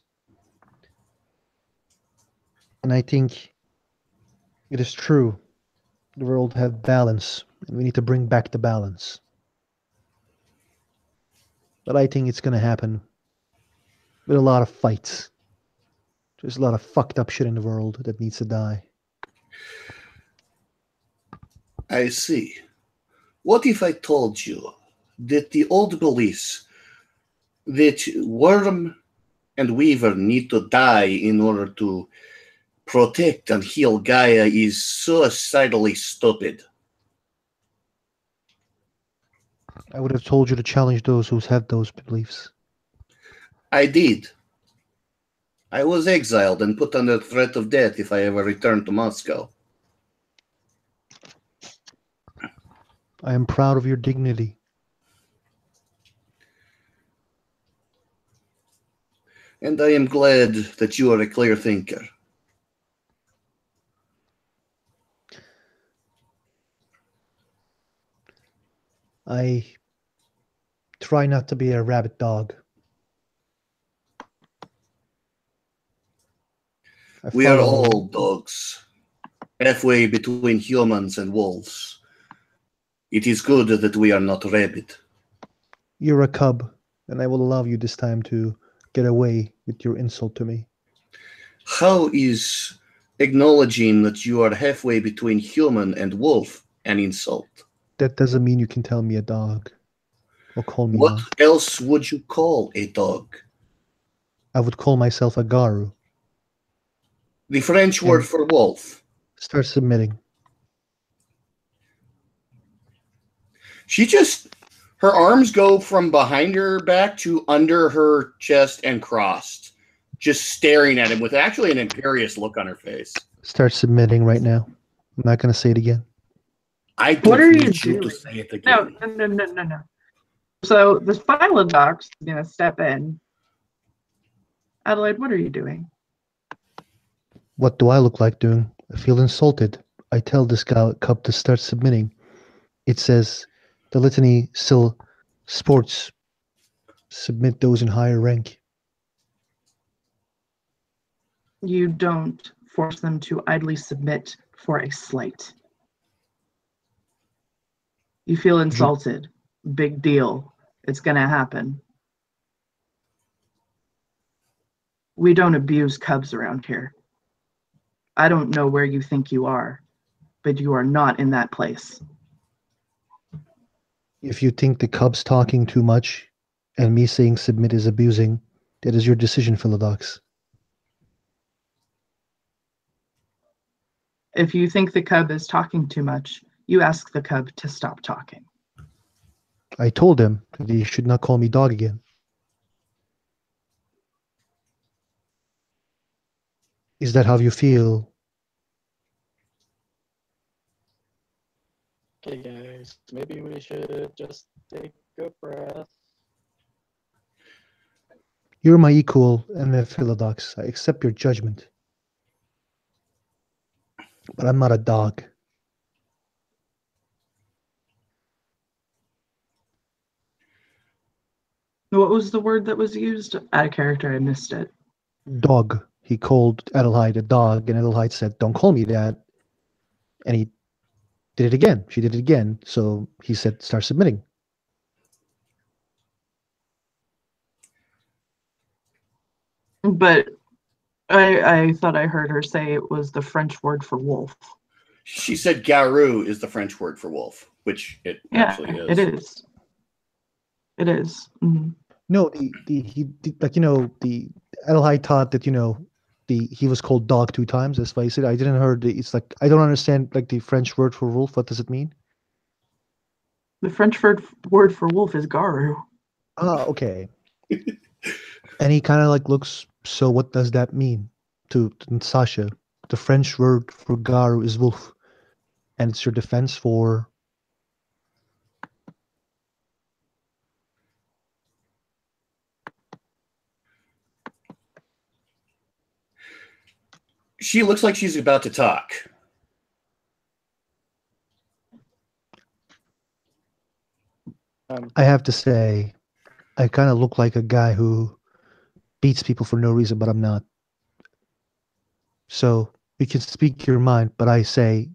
And I think it is true. The world had balance, and we need to bring back the balance. But I think it's going to happen with a lot of fights. There's a lot of fucked up shit in the world that needs to die.
I see. What if I told you that the old beliefs that Worm and Weaver need to die in order to protect and heal Gaia is suicidally stupid?
I would have told you to challenge those who have those beliefs.
I did. I was exiled and put under threat of death if I ever returned to Moscow.
I am proud of your dignity.
And I am glad that you are a clear thinker.
I try not to be a rabbit dog.
We are all dogs, halfway between humans and wolves. It is good that we are not rabid.
You're a cub, and I will allow you this time to get away with your insult to me.
How is acknowledging that you are halfway between human and wolf an insult?
That doesn't mean you can tell me a dog or call me
What
one.
else would you call a dog?
I would call myself a garu.
The French word for wolf.
Start submitting.
Her arms go from behind her back to under her chest and crossed, just staring at him with actually an imperious look on her face.
Start submitting right now. I'm not going to say it again.
I don't need you to say it again.
No. So the Phyllodox is going to step in. Adelaide, what are you doing?
What do I look like doing? I feel insulted. I tell this cub to start submitting. It says the litany still sports submit those in higher rank.
You don't force them to idly submit for a slight. You feel insulted. Big deal. It's going to happen. We don't abuse cubs around here. I don't know where you think you are, but you are not in that place.
If you think the cub's talking too much and me saying submit is abusing, that is your decision, Philodox.
If you think the cub is talking too much, you ask the cub to stop talking.
I told him that he should not call me dog again. Is that how you feel?
Okay, guys, maybe we should just take a breath.
You're my equal and a Philodox. I accept your judgment. But I'm not a dog.
What was the word that was used? Out of character, I missed it.
Dog. He called Adelheid a dog, and Adelheid said, "Don't call me that." And he did it again. She did it again. So he said, "Start submitting."
But I thought I heard her say it was the French word for wolf.
She said garou is the French word for wolf, which it actually is.
It is. It is. Mm-hmm.
No, the Adelheid taught that he was called dog 2 times. That's why he said I didn't heard. It's like I don't understand like the French word for wolf. What does it mean?
The French word for wolf is garu.
Ah, okay. And he kind of like looks. So what does that mean to Sasha? The French word for garu is wolf, and it's your defense for.
She looks like she's about to talk.
I have to say, I kind of look like a guy who beats people for no reason, but I'm not. So you can speak your mind, but I say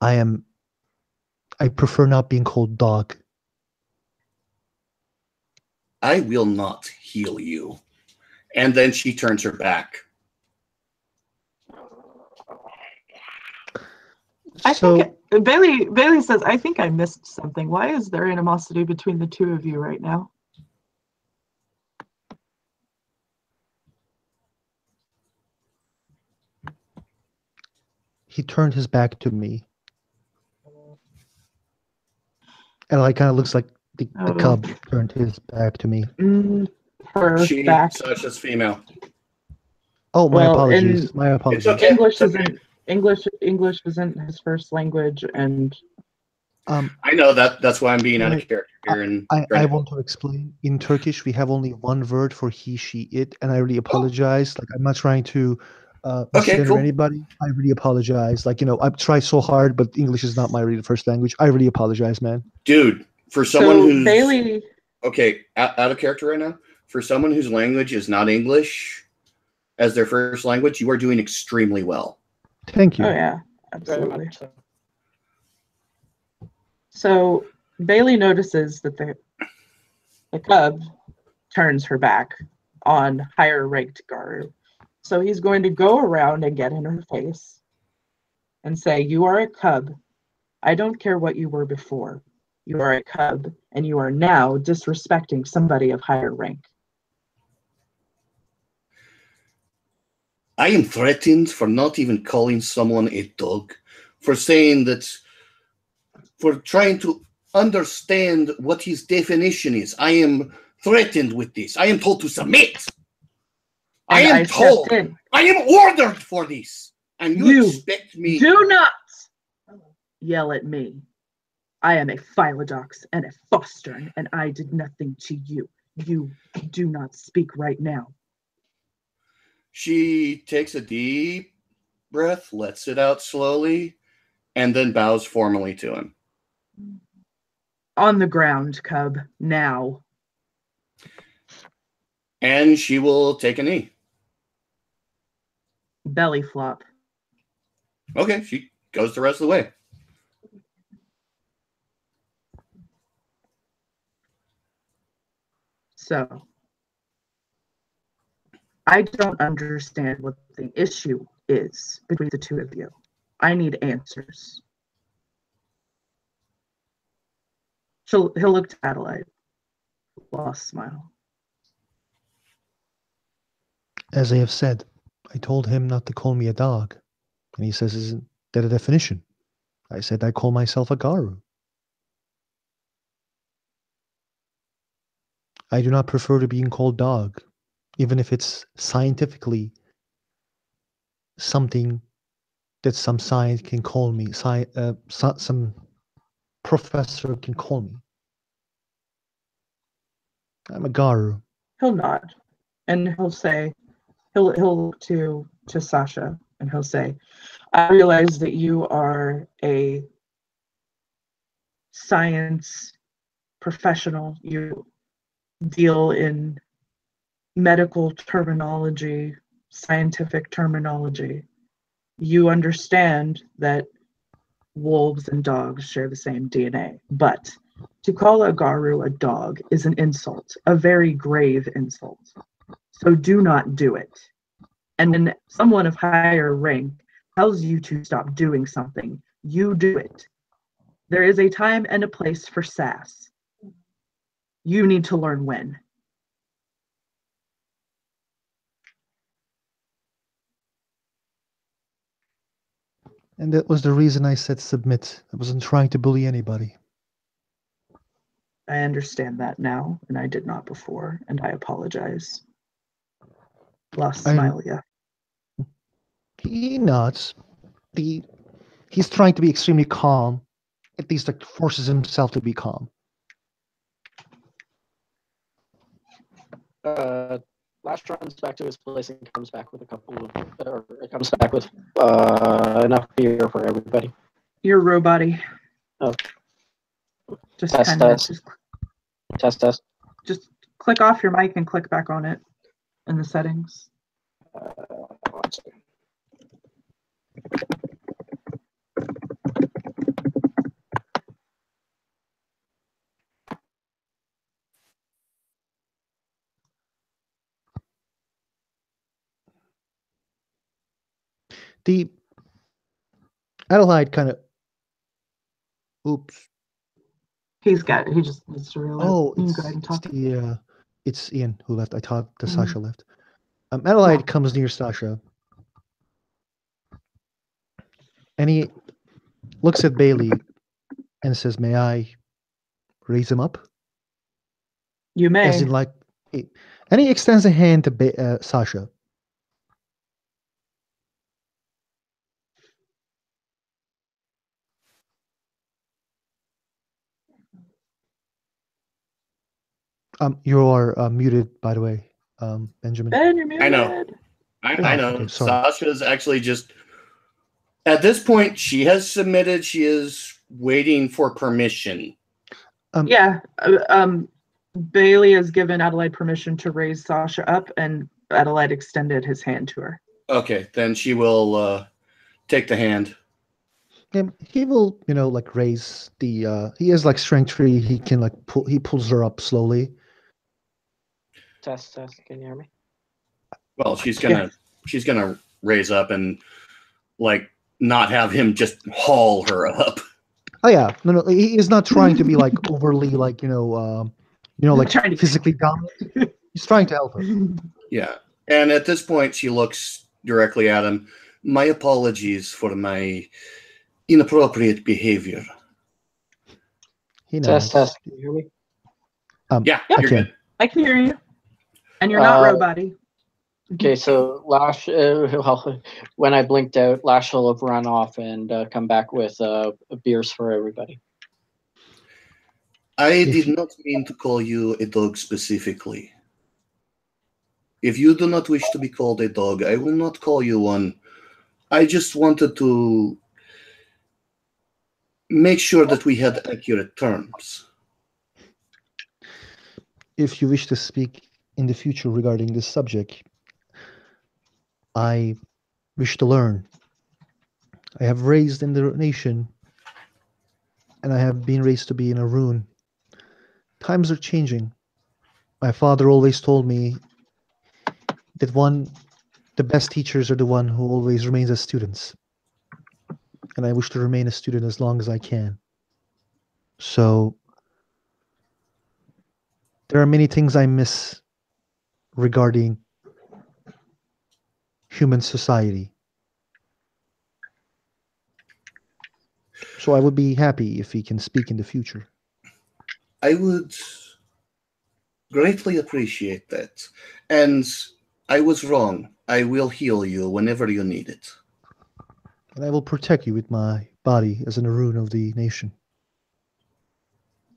I prefer not being called dog.
I will not heal you. And then she turns her back.
I
So
think Bailey says, I think I missed something. Why is there animosity between the two of you right now?
he turned his back to me. And like kind of looks like the
Oh.
cub turned his back to me.
Her
She,
back.
Sasha's female.
Oh, my
Well,
apologies.
in-
My apologies.
It's okay.
English isn't his first language, and
I know that's why I'm being out of character here. And
I want to explain. In Turkish, we have only one word for he, she, it, and I really apologize. Like I'm not trying to
Okay,
misgender
cool.
anybody. I really apologize. Like I've tried so hard, but English is not my really first language. I really apologize, man.
Dude, for someone
so
who's
Bailey.
okay, out of character right now, for someone whose language is not English as their first language, you are doing extremely well.
Thank you.
Oh yeah,
Very
absolutely.
much so.
So Bailey notices that the cub turns her back on higher ranked Garu. So he's going to go around and get in her face and say, "You are a cub. I don't care what you were before. You are a cub, and you are now disrespecting somebody of higher rank."
I am threatened for not even calling someone a dog, for saying that, for trying to understand what his definition is. I am threatened with this. I am told to submit. I
And
am told.
stepped in.
I am ordered for this. And you expect me.
Do not yell at me. I am a Philodox and a Fostern, and I did nothing to you. You do not speak right now.
She takes a deep breath, lets it out slowly, and then bows formally to him.
On the ground, cub, now.
And she will take a knee.
Belly flop.
Okay, she goes the rest of the way.
So, I don't understand what the issue is between the two of you. I need answers. He'll look to Adelaide. Lost smile.
As I have said, I told him not to call me a dog. And he says, isn't that a definition? I said, I call myself a Garu. I do not prefer to being called dog, even if it's scientifically something that some science can call me, some professor can call me. I'm a Garu.
He'll nod, and he'll say, he'll look to Sasha, and he'll say, "I realize that you are a science professional. You deal in medical terminology, scientific terminology. You understand that wolves and dogs share the same DNA, but to call a Garu a dog is an insult, a very grave insult. So do not do it. And when someone of higher rank tells you to stop doing something, you do it. There is a time and a place for sass. You need to learn when."
And that was the reason I said submit. I wasn't trying to bully anybody.
I understand that now, and I did not before, and I apologize. Last
I'm-
smile, yeah.
He nods. He's trying to be extremely calm. At least like forces himself to be calm.
Lash runs back to his place and comes back with enough beer for everybody.
Your robot-y.
Oh.
Just
Test,
kind of
test. Test.
just click off your mic and click back on it in the settings.
One second.
The Adelaide kind of. Oops.
He just needs to realize.
Oh,
you can go ahead and talk.
it's Ian who left. I thought the
Mhm.
Sasha left. Adelaide
Yeah.
comes near Sasha, and he looks at Bailey and says, "May I raise him up?"
You may.
As in, like, and he extends a hand to Sasha. You are muted, by the way, Benjamin.
Ben, you're muted.
I know. I know.
Okay, sorry.
Sasha's actually just at this point. She has submitted. She is waiting for permission.
Yeah. Bailey has given Adelaide permission to raise Sasha up, and Adelaide extended his hand to her.
Okay, then she will take the hand.
He will, like raise the. He has like strength 3. He can like pull. He pulls her up slowly.
Test. Can you hear me?
Well, she's gonna raise up and like not have him just haul her up.
Oh yeah, no, he is not trying to be like overly like like
Trying to-
physically dominant. He's trying to help her.
Yeah, and at this point, she looks directly at him. My apologies for my inappropriate behavior.
He knows.
Test. Can you hear me?
Yeah,
I
you're
can.
good.
I can hear you. And you're not robot-y.
Okay, so Lash, when I blinked out, Lash will have run off and come back with beers for everybody.
I did not mean to call you a dog specifically. If you do not wish to be called a dog, I will not call you one. I just wanted to make sure that we had accurate terms.
If you wish to speak in the future regarding this subject, I wish to learn. I have raised in the nation, and I have been raised to be in a rune. Times are changing. My father always told me that the best teachers are the one who always remains as students. And I wish to remain a student as long as I can. So there are many things I miss regarding human society. So I would be happy if he can speak in the future.
I would greatly appreciate that. And I was wrong. I will heal you whenever you need it.
And I will protect you with my body as an Arun of the nation.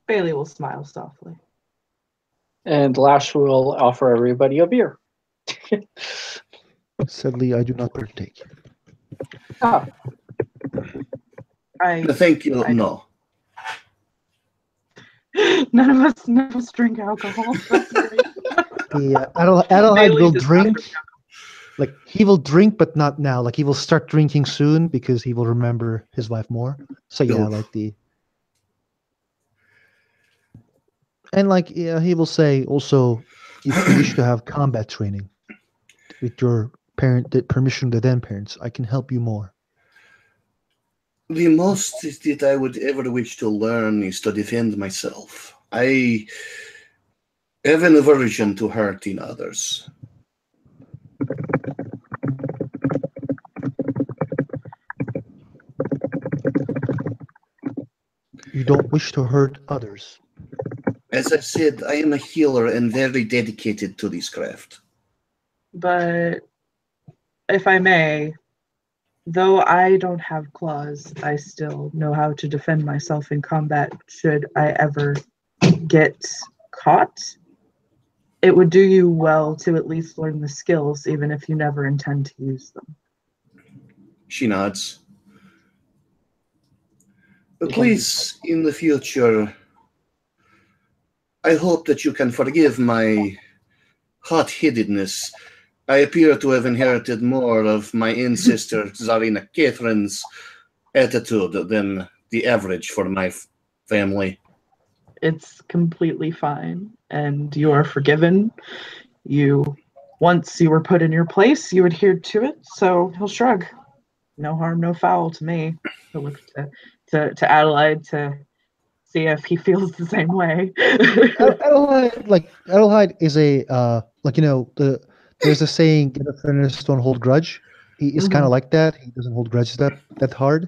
Bailey will smile softly.
And Lash will offer everybody a beer.
Sadly, I do not partake.
Ah,
Thank you. No.
None of us drink alcohol. That's great.
Adelheid
Bailey
will
does not
drink. Like, he will drink, but not now. Like, he will start drinking soon because he will remember his wife more. So yeah, he will say also, if you wish to have combat training with your the permission of the then parents, I can help you more.
The most that I would ever wish to learn is to defend myself. I have an aversion to hurting others.
You don't wish to hurt others.
As I said, I am a healer and very dedicated to this craft.
But if I may, though I don't have claws, I still know how to defend myself in combat should I ever get caught. It would do you well to at least learn the skills, even if you never intend to use them.
She nods. But please, in the future, I hope that you can forgive my hot-headedness. I appear to have inherited more of my ancestor Tsarina Catherine's attitude than the average for my family.
It's completely fine, and you are forgiven. Once you were put in your place, you adhered to it, so he'll shrug. No harm, no foul to me. He'll look to Adelaide to see if he feels the same way.
Adelheid is a there's a saying, "Get offenders don't hold grudge." He is kind of like that. He doesn't hold grudges that hard,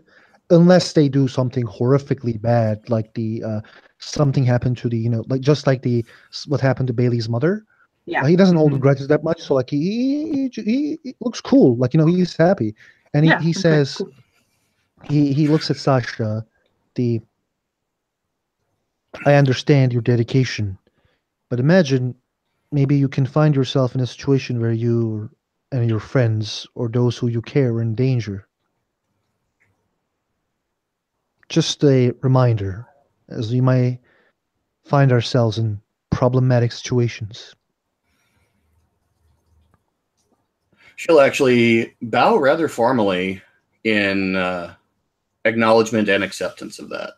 unless they do something horrifically bad, like something happened to just like what happened to Bailey's mother.
Yeah.
He doesn't hold grudges that much, so like he looks cool, like he's happy, and he says,
cool.
he looks at Sasha, I understand your dedication, but imagine maybe you can find yourself in a situation where you and your friends or those who you care are in danger. Just a reminder, as we might find ourselves in problematic situations.
She'll actually bow rather formally in acknowledgement and acceptance of that.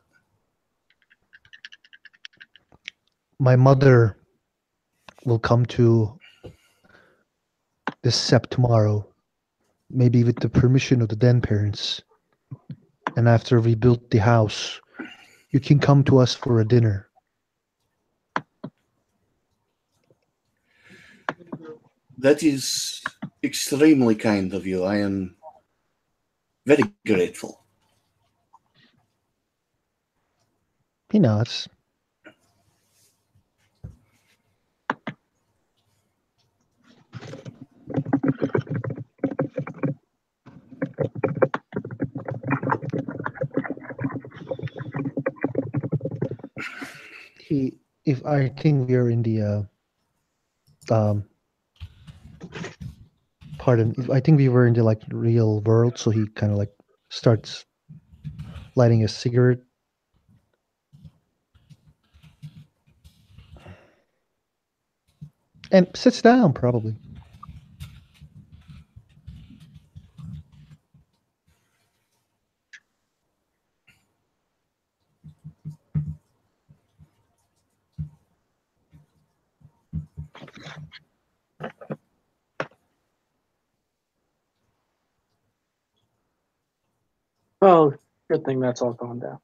My mother will come to this sept tomorrow, maybe with the permission of the den parents. And after we build the house, you can come to us for a dinner.
That is extremely kind of you. I am very grateful.
He nods. If I think we are in the I think we were in the real world, so he kind of starts lighting a cigarette. And sits down, probably.
Oh, good thing that's all gone down.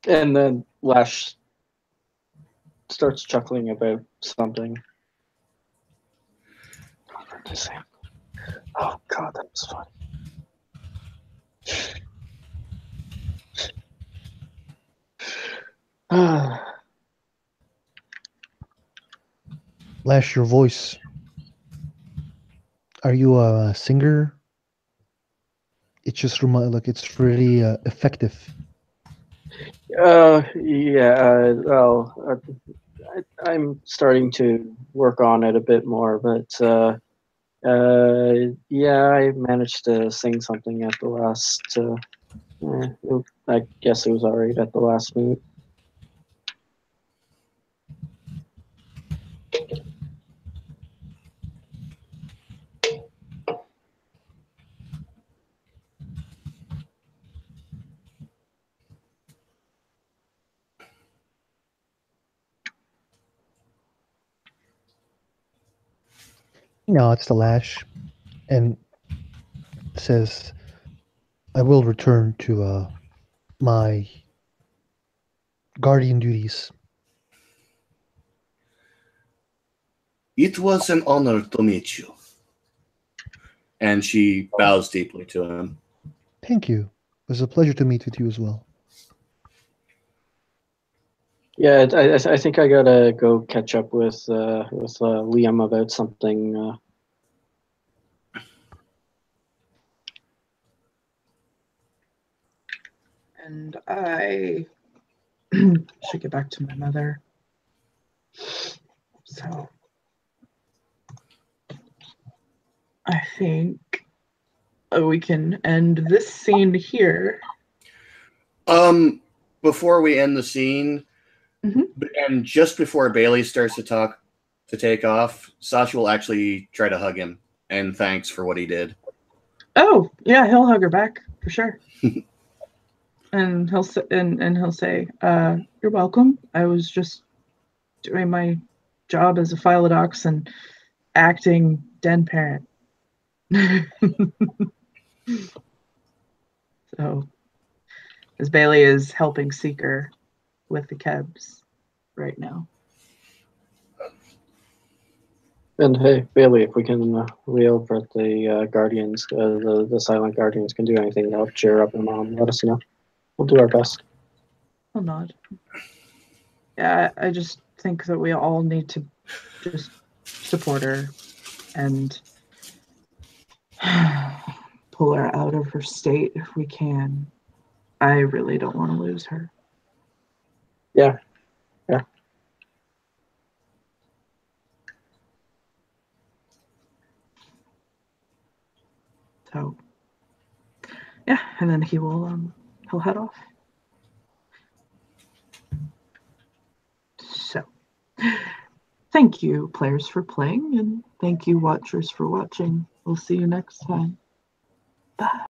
And then Lash starts chuckling about something. Oh God, that was funny.
Lash, your voice. Are you a singer? It's just it's really effective.
Yeah. Well, I'm starting to work on it a bit more, but yeah, I managed to sing something at the last. I guess it was alright at the last minute.
No, it's the Lash, and says, "I will return to my guardian duties."
It was an honor to meet you. And she bows deeply to him.
Thank you. It was a pleasure to meet with you as well.
Yeah, I think I gotta go catch up with Liam about something.
And I should get back to my mother. So I think we can end this scene here.
Before we end the scene, and just before Bailey starts to take off, Sasha will actually try to hug him and thanks for what he did.
Oh, yeah, he'll hug her back for sure. And he'll say, "You're welcome. I was just doing my job as a Philodox and acting den parent." So, as Bailey is helping Seeker with the Kebs right now.
And hey, Bailey, if we can we over at the Guardians, the Silent Guardians can do anything to help cheer up your mom, let us know. We'll do our best.
I'll nod. Yeah, I just think that we all need to just support her and pull her out of her state if we can. I really don't want to lose her.
Yeah.
So, yeah, and then he'll head off. So, thank you, players, for playing, and thank you, watchers, for watching. We'll see you next time. Bye.